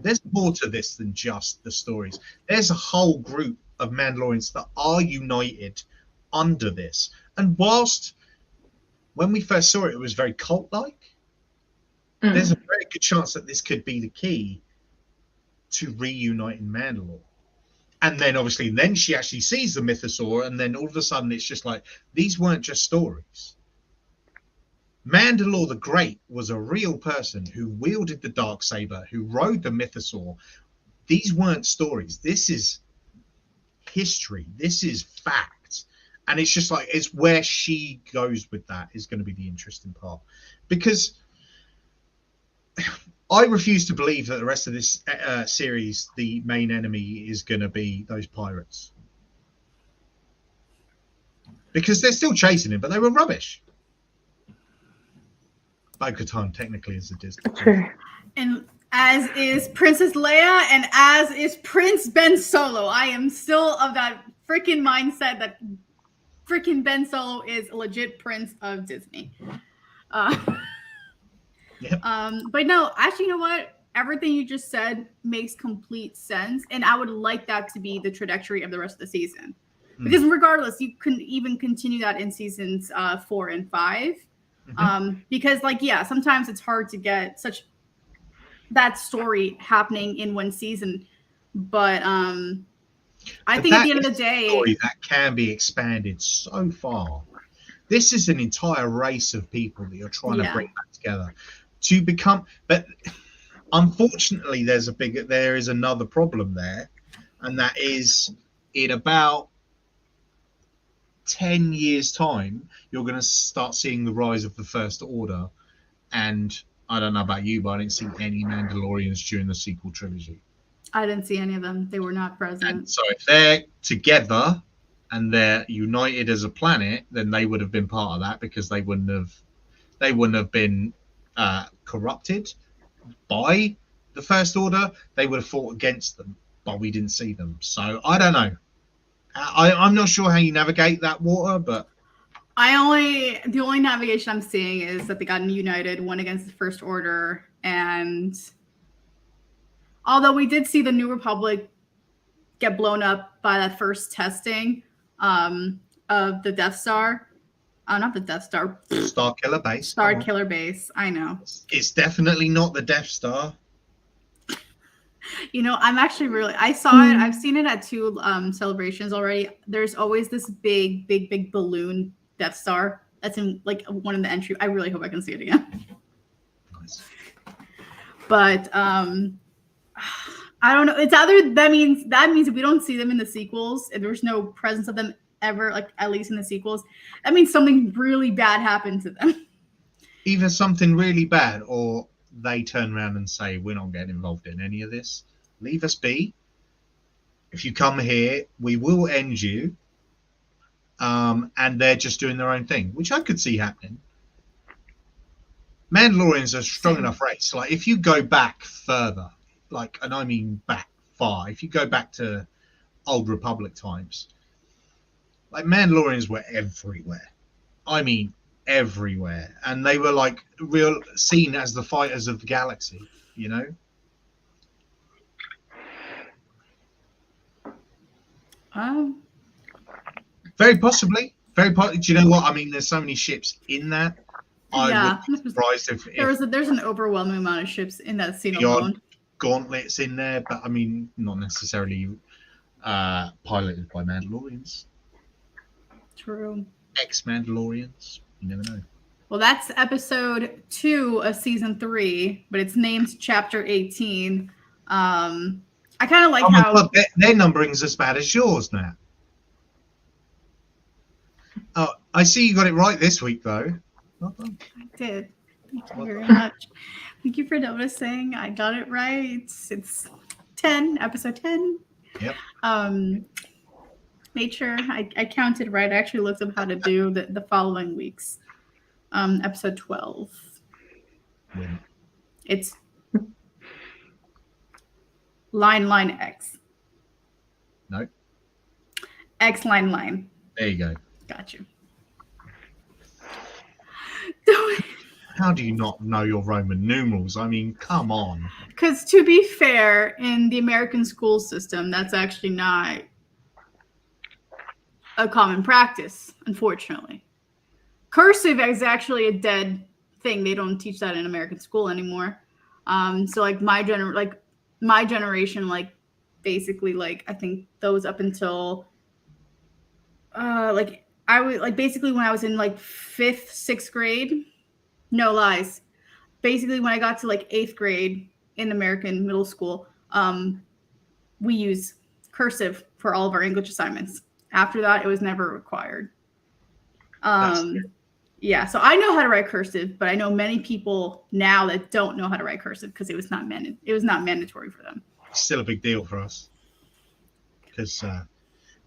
there's more to this than just the stories. There's a whole group of Mandalorians that are united under this. And whilst when we first saw it, it was very cult-like, there's a very good chance that this could be the key to reuniting Mandalore. And then obviously then she actually sees the mythosaur, and then all of a sudden it's just like, these weren't just stories. Mandalore the Great was a real person who wielded the Darksaber, who rode the mythosaur. These weren't stories. This is history. This is fact. And it's just like, it's where she goes with that is going to be the interesting part. Because I refuse to believe that the rest of this series, the main enemy is going to be those pirates. Because they're still chasing him, but they were rubbish. Bo-Katan technically is a Disney. True. And as is Princess Leia, and as is Prince Ben Solo. I am still of that freaking mindset that freaking Ben Solo is a legit prince of Disney. Yep. But no, actually, you know what? Everything you just said makes complete sense, and I would like that to be the trajectory of the rest of the season. Because regardless, you can even continue that in seasons 4 and 5. Because, like, yeah, sometimes it's hard to get such that story happening in one season. But I think at the end of the day, story that can be expanded so far. This is an entire race of people that you're trying to bring back together to become. But unfortunately, there is another problem there, and that is in about 10 years' time, you're going to start seeing the rise of the First Order. And I don't know about you, but I didn't see any Mandalorians during the sequel trilogy. I didn't see any of them. They were not present. And so if they're together and they're united as a planet, then they would have been part of that, because they wouldn't have been corrupted by the First Order. They would have fought against them, but we didn't see them. So I don't know. I'm not sure how you navigate that water, but the only navigation I'm seeing is that they got united, one against the First Order, and although we did see the New Republic get blown up by that first testing of the Death Star. Not the Death Star. Star Killer Base. Star Killer Base. I know. It's definitely not the Death Star. You know, I'm actually I saw it. I've seen it at 2 celebrations already. There's always this big balloon Death Star that's in like one of the entry. I really hope I can see it again. Nice. But I don't know. It's either that means if we don't see them in the sequels, if there's no presence of them ever, like at least in the sequels, that means something really bad happened to them. Either something really bad, or they turn around and say, we're not getting involved in any of this. Leave us be. If you come here, we will end you. And they're just doing their own thing, which I could see happening. Mandalorians are a strong enough race. Like, if you go back further, like, and I mean back far, if you go back to Old Republic times, like, Mandalorians were everywhere. I mean, everywhere. And they were, like, real seen as the fighters of the galaxy, you know? Very possibly. Do you know what? I mean, there's so many ships in that. I would be surprised if there's an overwhelming amount of ships in that scene alone. Gauntlets in there, but I mean, not necessarily piloted by Mandalorians. True. Ex-Mandalorians. You never know. Well, that's episode 2 of season 3, but it's named chapter 18. I kind of like how God, their numbering's as bad as yours now. Oh, I see you got it right this week, though. Well done. I did. Thank you very much. Thank you for noticing. I got it right. It's 10, episode 10. Yep. But made sure I counted right. I actually looked up how to do the following weeks. Episode 12. Win. It's line X. No. X line. There you go. Got you. How do you not know your Roman numerals? I mean, come on. Because to be fair, in the American school system, that's actually not a common practice, unfortunately. Cursive is actually a dead thing. They don't teach that in American school anymore. So like my generation, like basically like I think those up until like I was like basically when I was in like 5th, 6th grade. No lies. Basically, when I got to like 8th grade in American middle school, we use cursive for all of our English assignments. After that, it was never required. Yeah, so I know how to write cursive, but I know many people now that don't know how to write cursive because it was not mandatory for them. It's still a big deal for us because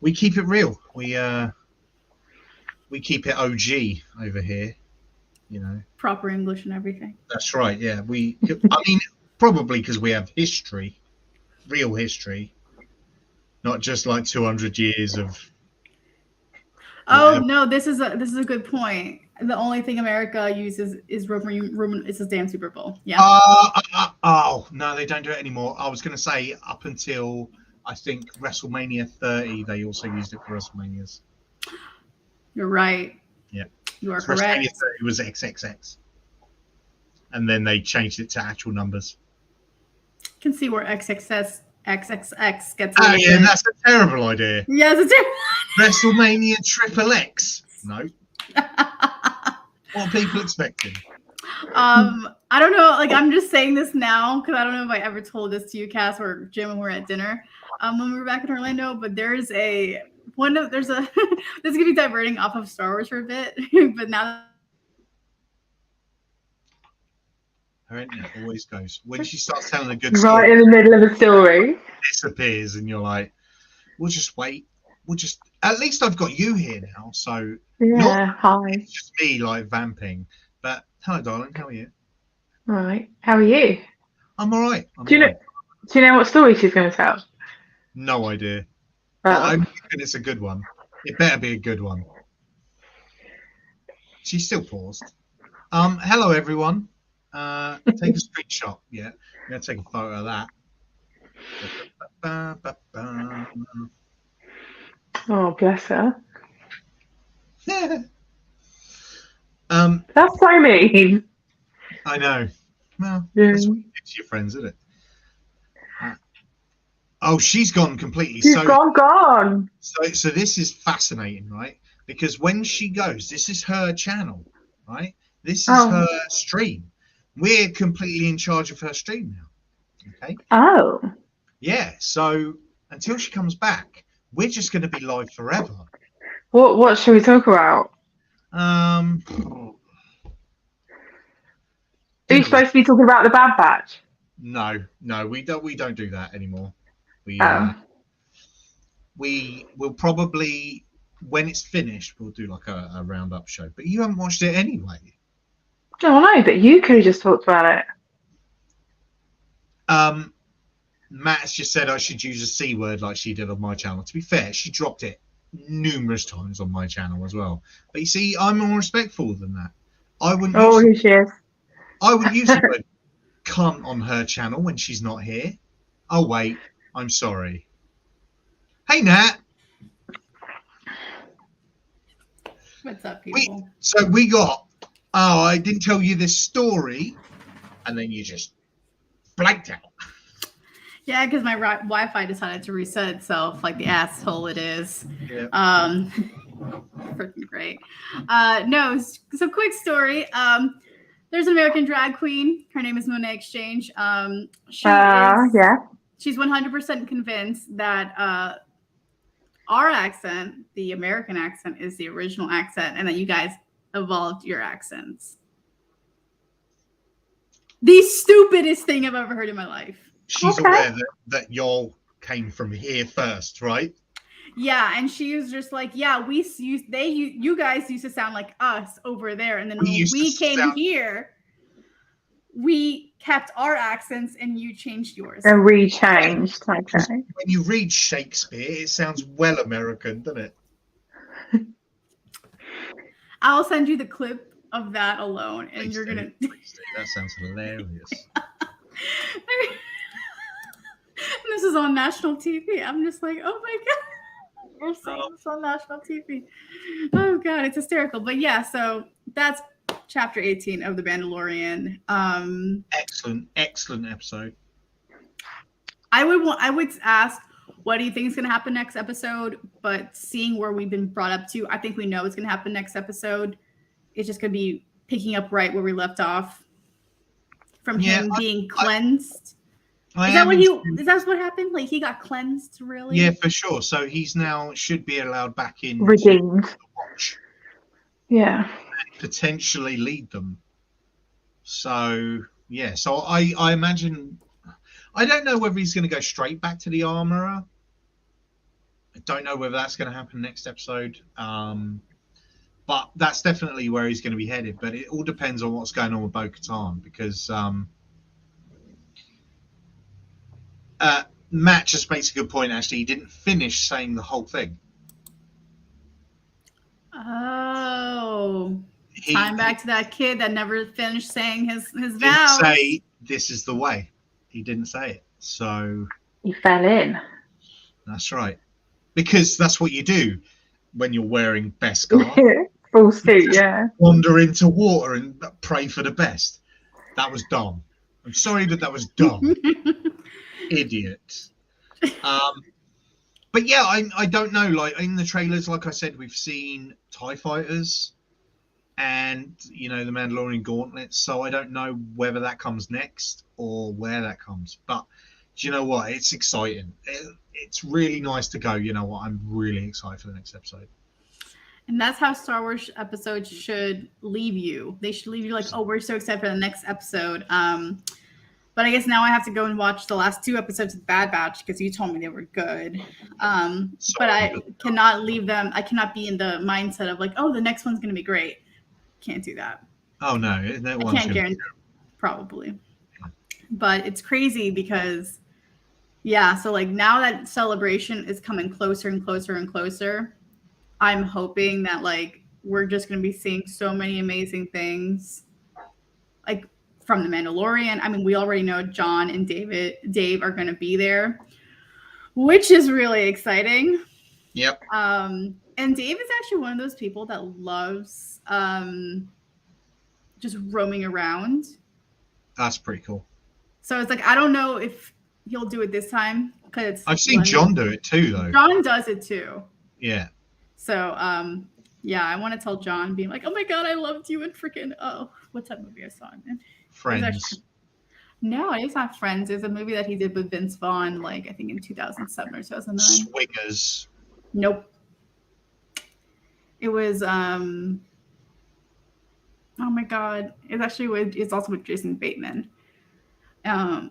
we keep it real. We keep it OG over here. You know, proper English and everything. That's right. Yeah, I mean, probably because we have history, real history, not just like 200 years of. Oh no, this is a good point. The only thing America uses is Roman. It's a damn Super Bowl. Yeah. Oh no, they don't do it anymore. I was going to say up until I think WrestleMania 30, they also used it for WrestleManias. You're right. Yeah. You are correct. It was XXX. And then they changed it to actual numbers. You can see where XXX gets. Oh, yeah, that's a terrible idea. Yes, it's WrestleMania Triple X. No. What are people expecting? I don't know. Like, I'm just saying this now because I don't know if I ever told this to you, Cass, or Jim when we were at dinner when we were back in Orlando. But there's a this is gonna be diverting off of Star Wars for a bit, but now Her internet always goes when she starts telling a good story. Right in the middle of a story, disappears, and you're like, "We'll just wait. We'll just. At least I've got you here now, so yeah. Hi. It's just me like vamping. But hello, darling. How are you? All right. How are you? I'm all right. Do you know what story she's going to tell? No idea. Oh. I'm thinking it's a good one. It better be a good one. She's still paused. Hello, everyone. Take a screenshot. Yeah, I'm gonna take a photo of that. Oh, bless her. That's so mean. I know. Well, Yeah. that's what you do to your friends, isn't it? Oh, she's gone completely. She's gone. So this is fascinating, right? Because when she goes, this is her channel, right? This is her stream. We're completely in charge of her stream now. Okay. Oh. Yeah. So until she comes back, we're just going to be live forever. What should we talk about? Are you supposed to be talking about the Bad Batch? No, we don't do that anymore. We will probably, when it's finished, we'll do like a roundup show. But you haven't watched it anyway. Oh no, but you could have just talked about it. Matt's just said I should use a C word like she did on my channel. To be fair, she dropped it numerous times on my channel as well. But you see, I'm more respectful than that. I wouldn't. Here she is. I would use the word cunt on her channel when she's not here. Oh wait, I'm sorry. Hey Nat. What's up, people? We got. Oh, I didn't tell you this story, and then you just blanked out. Yeah, because my Wi-Fi decided to reset itself like the asshole it is. Yeah. Freaking great. No, so quick story. There's an American drag queen. Her name is Monet Exchange. She's 100% convinced that our accent, the American accent, is the original accent, and that you guys evolved your accents. The stupidest thing I've ever heard in my life. She's aware that y'all came from here first, right? Yeah, and she was just like, yeah, you guys used to sound like us over there, and then when we came here, we kept our accents and you changed yours. And rechanged. Okay. When you read Shakespeare, it sounds well American, doesn't it? I'll send you the clip of that alone, and Please you're do. gonna. That sounds hilarious. This is on national TV. I'm just like, oh my god. We're seeing this on national TV. Oh god, it's hysterical. But yeah, so that's chapter 18 of The Mandalorian. Excellent episode. I would ask, what do you think is going to happen next episode? But seeing where we've been brought up to, I think we know what's going to happen next episode. It's just going to be picking up right where we left off from him being cleansed. Is that what happened? Like he got cleansed, really? Yeah, for sure. So he's now should be allowed back in, redeemed. To watch. Yeah. And potentially lead them. So yeah. So I imagine. I don't know whether he's going to go straight back to the armorer. I don't know whether that's going to happen next episode. But that's definitely where he's going to be headed. But it all depends on what's going on with Bo-Katan, because Matt just makes a good point. Actually, he didn't finish saying the whole thing. Oh, time back to that kid that never finished saying his vows. Didn't say this is the way. He didn't say it, so he fell in. That's right, because that's what you do when you're wearing Beskar. Full suit, yeah. Wander into water and pray for the best. That was dumb. I'm sorry that was dumb. Idiot. But yeah, I don't know. Like in the trailers, like I said, we've seen TIE fighters and the Mandalorian gauntlets. So I don't know whether that comes next or where that comes. But do you know what? It's exciting. It's really nice to go. You know what? I'm really excited for the next episode. And that's how Star Wars episodes should leave you. They should leave you like, oh, we're so excited for the next episode. But I guess now I have to go and watch the last 2 episodes of Bad Batch because you told me they were good. But I cannot leave them. I cannot be in the mindset of like, oh, the next one's going to be great. Can't do that. Oh, no. I can't guarantee. Probably. But it's crazy because, yeah, so like now that Celebration is coming closer and closer and closer, I'm hoping that like we're just going to be seeing so many amazing things. Like, from The Mandalorian. I mean, we already know John and Dave are going to be there, which is really exciting. Yep. And Dave is actually one of those people that loves just roaming around. That's pretty cool. So it's like, I don't know if he'll do it this time because I've seen John do it too, though. John does it too. Yeah. So, yeah, I want to tell John, being like, oh my God, I loved you in freaking, what's that movie I saw him in? Friends. No, it's not Friends. It's a movie that he did with Vince Vaughn, like I think in 2007 or 2009. Swingers. Nope. It was oh my God. It's also with Jason Bateman. And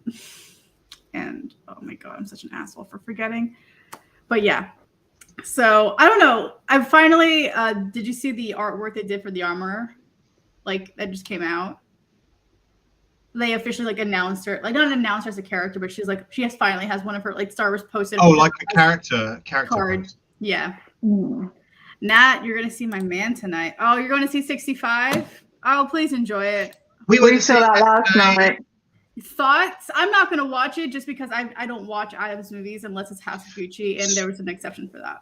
oh my God, I'm such an asshole for forgetting. But yeah. So I don't know. I finally did you see the artwork they did for the armor? Like that just came out. They officially like announced her, like not announced her as a character, but she's like finally has one of her like Star Wars posted. Oh, like a character card. Post. Yeah. Nat, you're gonna see my man tonight. Oh, you're going to see 65? Oh, please enjoy it. We saw that last night. Thoughts? I'm not gonna watch it just because I don't watch Adam's movies unless it's House of Gucci, and there was an exception for that.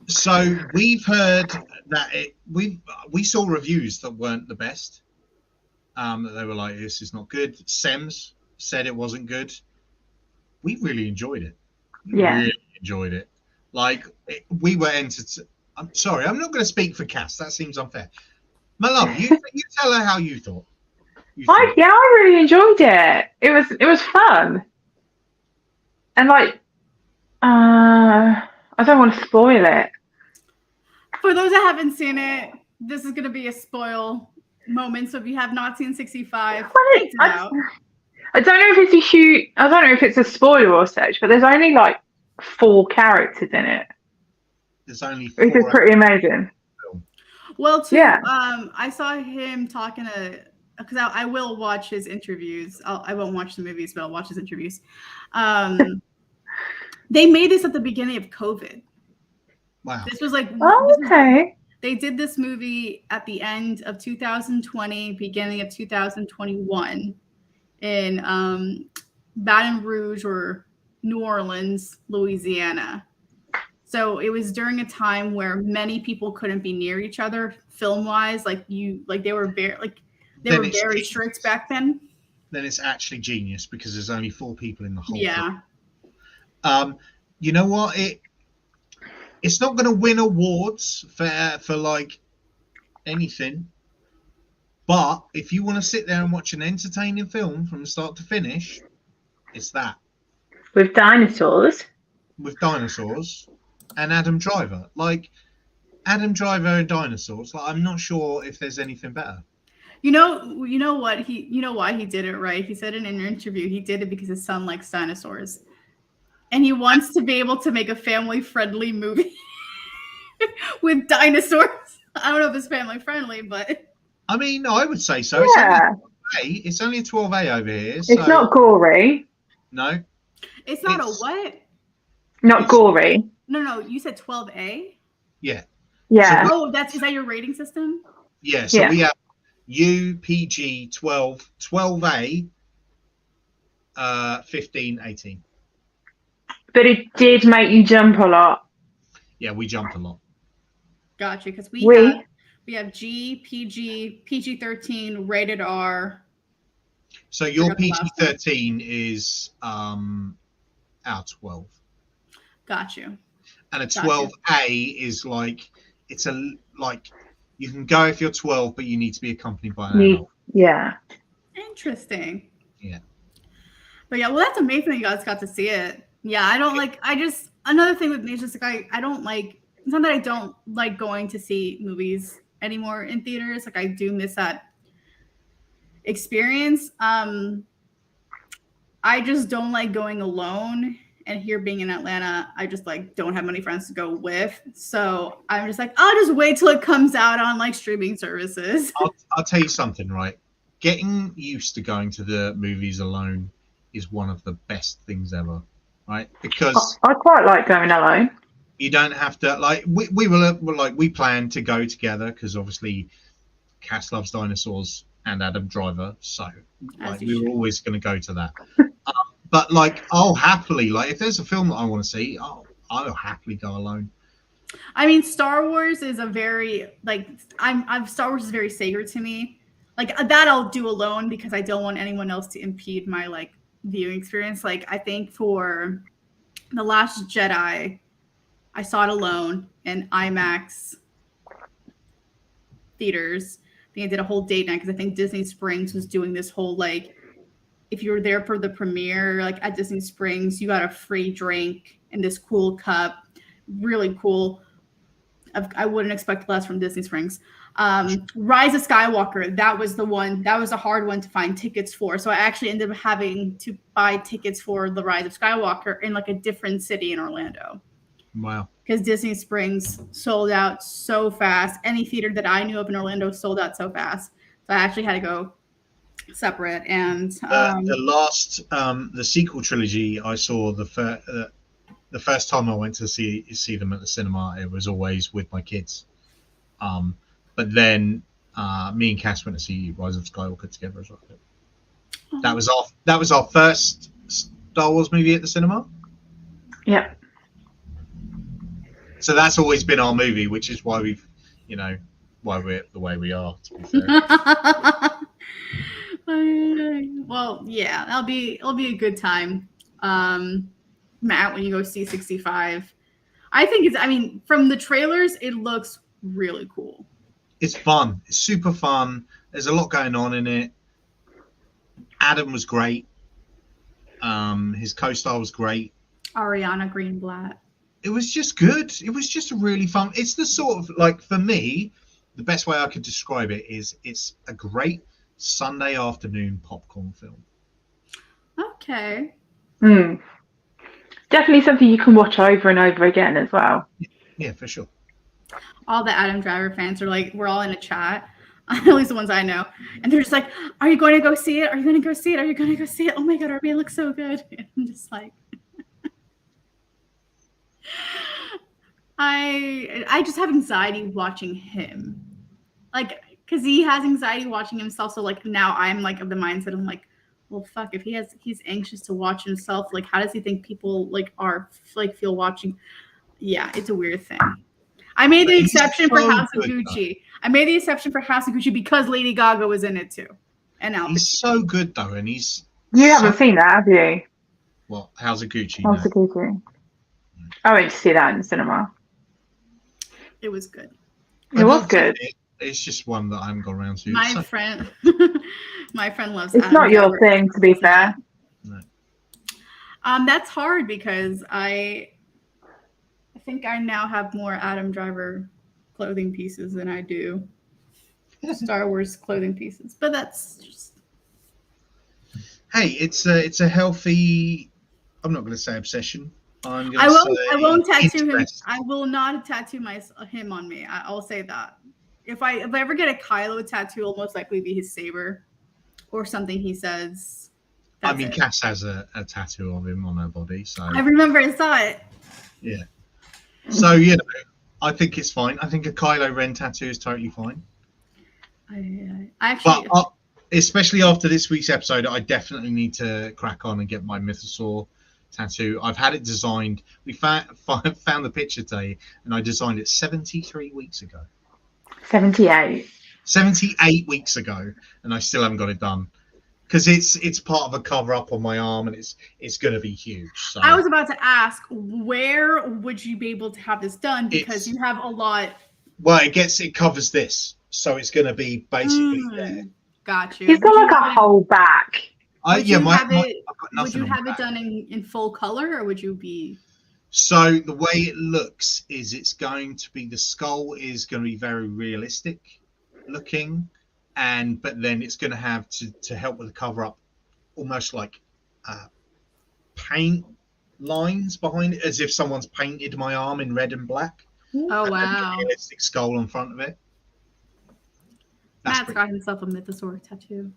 So we've heard that we saw reviews that weren't the best. That they were like, this is not good. Sems said it wasn't good. We really enjoyed it. Really enjoyed it. Like we were entertained. I'm sorry, I'm not going to speak for Cass. That seems unfair. My love, you tell her how you thought. I really enjoyed it. It was fun. And like, I don't want to spoil it. For those that haven't seen it, this is going to be a spoil moment. So if you have not seen 65, I don't know if it's a spoiler or such, but there's only like 4 characters in it. There's only Which is 4 pretty amazing. Well, too, Yeah. I saw him talking to, because I will watch his interviews. I won't watch the movies, but I'll watch his interviews. They made this at the beginning of COVID. Wow. This was like, Oh, okay. they did this movie at the end of 2020, beginning of 2021 in Baton Rouge or New Orleans, Louisiana. So it was during a time where many people couldn't be near each other film wise. They were very strict back then. Then it's actually genius because there's only 4 people in the whole Yeah. film. You know what? It's not going to win awards for like anything. But if you want to sit there and watch an entertaining film from start to finish, it's that. With dinosaurs. With dinosaurs and Adam Driver. Like, Adam Driver and dinosaurs. Like, I'm not sure if there's anything better. You know why he did it, right? He said in an interview he did it because his son likes dinosaurs. And he wants to be able to make a family-friendly movie with dinosaurs. I don't know if it's family-friendly, but... I mean, I would say so. Yeah. It's only a 12A over here. It's not gory. No. It's not a what? Not gory. No, you said 12A? Yeah. Yeah. So, is that your rating system? Yeah, so we have UPG 12, 12A, 15, 18. But it did make you jump a lot. Yeah, we jump a lot. Gotcha, because we have G, PG, PG-13, rated R. So your PG-13 is our 12. Got you. And a 12A is like, it's you can go if you're 12, but you need to be accompanied by an adult. Yeah. Interesting. Yeah. But yeah, well, that's amazing that you guys got to see it. Yeah, another thing with me is just like, I don't like, it's not that I don't like going to see movies anymore in theaters. Like, I do miss that experience. I just don't like going alone. And here being in Atlanta, I just like don't have many friends to go with. So I'm just like, I'll just wait till it comes out on like streaming services. I'll tell you something, right? Getting used to going to the movies alone is one of the best things ever, right? Because I quite like going alone. You don't have to like we planned to go together because obviously Cass loves dinosaurs and Adam Driver, so like we were always going to go to that. But like, I'll happily, like, if there's a film that I want to see, I'll happily go alone. I mean, Star Wars is a very Star Wars is very sacred to me. Like that, I'll do alone because I don't want anyone else to impede my like viewing experience. Like I think for The Last Jedi, I saw it alone in IMAX theaters. I think I did a whole date night because I think Disney Springs was doing this whole like, if you were there for the premiere, like at Disney Springs, you got a free drink in this cool cup. Really cool. I wouldn't expect less from Disney Springs. Rise of Skywalker, that was the one. That was a hard one to find tickets for. So I actually ended up having to buy tickets for the Rise of Skywalker in like a different city in Orlando. Wow. Because Disney Springs sold out so fast. Any theater that I knew of in Orlando sold out so fast. So I actually had to go separate. And the sequel trilogy I saw the first time I went to see them at the cinema, it was always with my kids. But then me and Cass went to see Rise of Skywalker together as well. That was our first Star Wars movie at the cinema. Yeah. So that's always been our movie, which is why why we're the way we are, to be fair. Well, yeah, it'll be a good time. Matt, when you go see 65, I think from the trailers, it looks really cool. It's fun. It's super fun. There's a lot going on in it. Adam was great. His co-star was great. Ariana Greenblatt. It was just good. It was just a really fun. It's the sort of like, for me, the best way I could describe it is it's a great Sunday afternoon popcorn film. Okay. Definitely something you can watch over and over again as well. Yeah, for sure. All the Adam Driver fans are like, we're all in a chat, at least the ones I know, and they're just like, "Are you going to go see it? Are you going to go see it? Are you going to go see it? Oh my god, RB looks so good." And I'm just like, I just have anxiety watching him, like, because he has anxiety watching himself. So like now I'm like of the mindset, I'm like, well, fuck, if he's anxious to watch himself, like how does he think people like are like feel watching? Yeah, it's a weird thing. I made the exception for House of Gucci. I made the exception for House of Gucci because Lady Gaga was in it too. And Al He's so good though, and he's. You haven't seen that, have you? Well, How's it Gucci? House of Gucci. I went to see that in the cinema. It was good. It was good. It's just one that I haven't got around to. My friend loves. It's Adam not your Driver. thing, to be fair. No. That's hard because I think I now have more Adam Driver clothing pieces than I do Star Wars clothing pieces. But that's just. Hey, it's a healthy. I'm not going to say obsession. I won't tattoo him. I will not tattoo him on me. I'll say that. If I ever get a Kylo tattoo, it'll most likely be his saber or something he says. I mean, Cass has a tattoo of him on her body, so I remember I saw it. Yeah. So you know, I think it's fine. I think a Kylo Ren tattoo is totally fine. I actually. But especially after this week's episode, I definitely need to crack on and get my Mythosaur tattoo. I've had it designed. We found the picture today, and I designed it 73 weeks ago. 78. 78 weeks ago, and I still haven't got it done because it's part of a cover up on my arm, and it's going to be huge. So I was about to ask, where would you be able to have this done? Because you have a lot. Well, it covers this, so it's going to be basically there. Got you. He's got like a whole back. Would you have it done in full color, or would you be? So the way it looks is it's going to be, the skull is going to be very realistic looking, but then it's going to have to help with the cover up, almost like paint lines behind it, as if someone's painted my arm in red and black. Oh wow! A realistic skull on front of it. Matt's got himself a Mythosaur tattoo.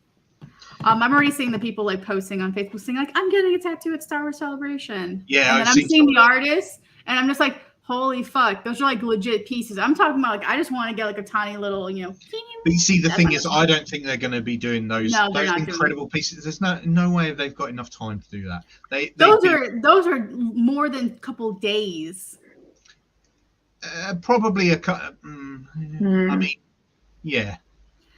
I'm already seeing the people like posting on Facebook saying like, I'm getting a tattoo at Star Wars Celebration. Yeah, and then I'm seeing the artists, and I'm just like, holy fuck, those are like legit pieces. I'm talking about like, I just want to get like a tiny little, you know. But you see, the thing is, I don't think they're going to be doing those incredible pieces. There's no way they've got enough time to do that. Those are more than a couple days. Probably a cut. I mean, yeah.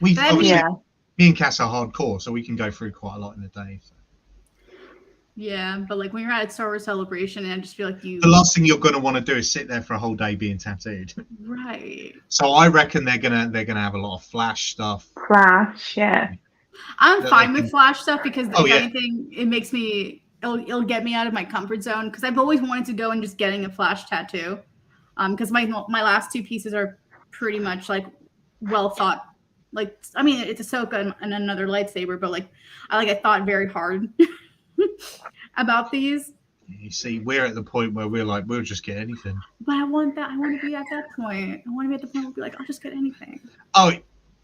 Me and Cass are hardcore, so we can go through quite a lot in a day. So. Yeah, but like when you're at Star Wars Celebration, and I just feel like the last thing you're going to want to do is sit there for a whole day being tattooed. Right. So I reckon they're gonna have a lot of flash stuff. Flash, yeah. I'm fine with flash stuff because if anything, it makes me it'll get me out of my comfort zone because I've always wanted to go and just getting a flash tattoo. Because my last two pieces are pretty much like well thought. Like, I mean, it's Ahsoka and another lightsaber, but like I thought very hard about these. You see, we're at the point where we're like, we'll just get anything. But I want to be at that point. I want to be at the point where we'll be like, I'll just get anything. Oh,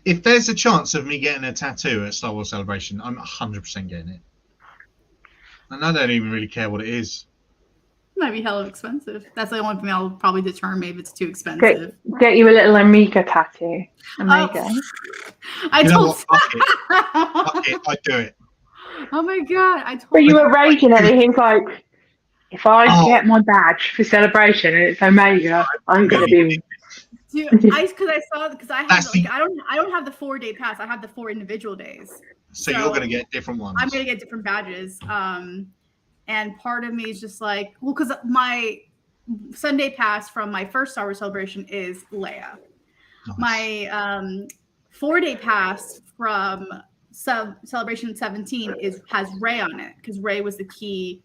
if there's a chance of me getting a tattoo at Star Wars Celebration, I'm 100% getting it. And I don't even really care what it is. It might be hella expensive. That's the only thing I'll probably determine if it's too expensive. Get you a little Amiga tattoo. Amiga. Fuck it. I'd do it. Oh my god! But you were raging at it. He was like, "If I get my badge for Celebration and it's Omega, I'm gonna be." Dude, because I don't have the 4-day pass. I have the 4 individual days. So you're gonna get different ones. I'm gonna get different badges. And part of me is just like, well, because my Sunday pass from my first Star Wars Celebration is Leia. Nice. My 4-day pass from Celebration 17 has Rey on it because Rey was the key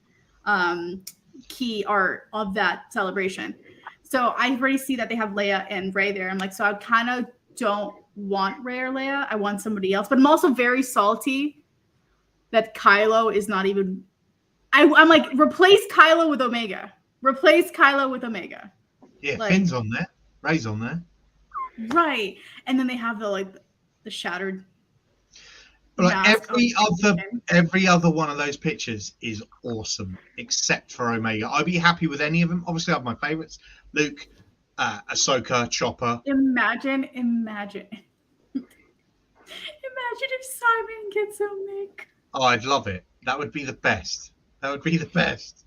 art of that celebration. So I already see that they have Leia and Rey there. I'm like, so I kind of don't want Rey or Leia. I want somebody else. But I'm also very salty that Kylo is not even. I'm like, replace Kylo with Omega. Replace Kylo with Omega. Yeah, Like- Finn's on there. Ray's on there. Right. And then they have the shattered But like mask on every other one of those pictures is awesome, except for Omega. I'd be happy with any of them. Obviously, I have my favorites: Luke, Ahsoka, Chopper. Imagine if Simon gets a Mick. Oh, I'd love it. That would be the best. That would be the best.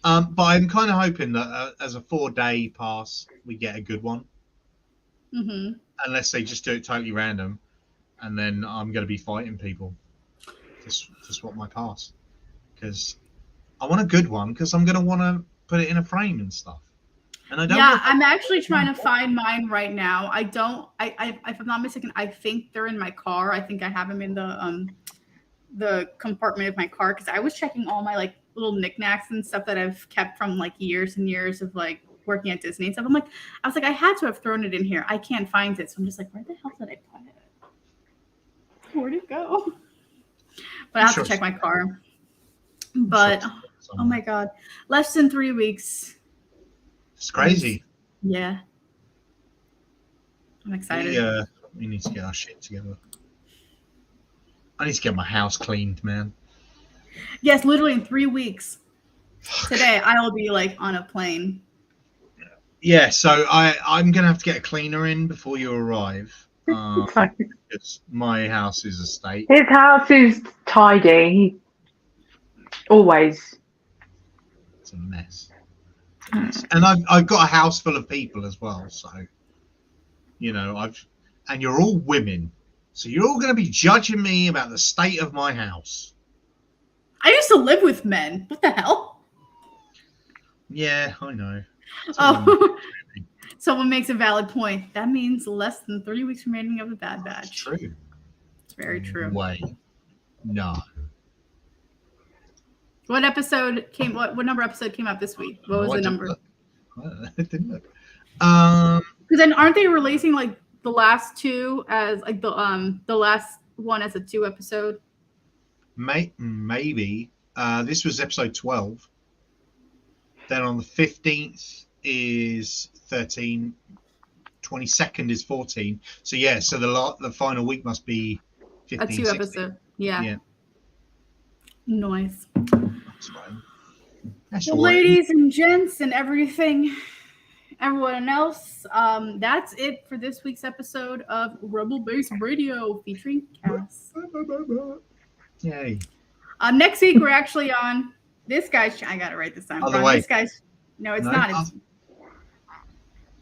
But I'm kind of hoping that as a 4-day pass, we get a good one. Mm-hmm. Unless they just do it totally random, and then I'm going to be fighting people to swap my pass, because I want a good one, because I'm going to want to put it in a frame and stuff. And I don't. Yeah, I'm actually trying to find mine right now. I don't. If I'm not mistaken, I think they're in my car. I think I have them in the compartment of my car, because I was checking all my like little knickknacks and stuff that I've kept from like years and years of like working at Disney and stuff. I was like, I had to have thrown it in here. I can't find it. So I'm just like, where the hell did I put it? Where'd it go? But I have to check my car. But oh my God, less than 3 weeks. It's crazy. Yeah. I'm excited. We need to get our shit together. I need to get my house cleaned, man. Yes, literally in 3 weeks. Today, I will be like on a plane. Yeah, so I'm going to have to get a cleaner in before you arrive. Because my house is a state. His house is tidy. Always. It's a mess. And I've got a house full of people as well. So, and you're all women. So you're all going to be judging me about the state of my house. I used to live with men. What the hell? Yeah, I know. Someone makes a valid point. That means less than 3 weeks remaining of the Bad Batch. It's true. It's very true. Wait. No. What number episode came out this week? What was the number? I didn't look. Because then aren't they releasing like the last two as like the last one as a 2 episode? Maybe. This was episode 12. Then on the 15th is 13. 22nd is 14. So yeah, so the final week must be 15, a 2 16. episode. Yeah. Nice. That's fine. That's Well, all right. ladies and gents and everyone else, that's it for this week's episode of Rebel Base Radio featuring Cass. Yay. Next week we're actually on this guy's. I got it right this time. Other We're on way. This guy's. No, it's No? not. It's,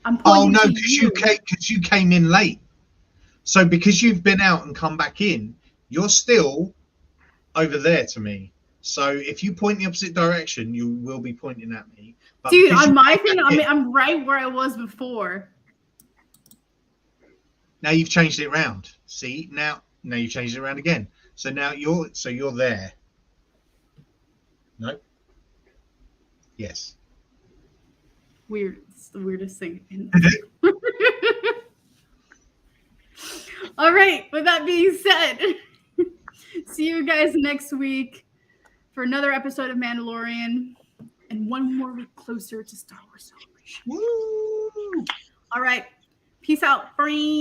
I'm Oh pointing no, to because you came in late. So because you've been out and come back in, you're still over there to me. So if you point the opposite direction, you will be pointing at me. But Dude, because on you my came thing, back in, I'm right where I was before. now you've changed it around. See, now you've changed it around again. So now you're there. No. Yes. Weird. It's the weirdest thing. All right. With that being said, see you guys next week for another episode of Mandalorian and one more week closer to Star Wars Celebration. Woo! All right. Peace out, friends.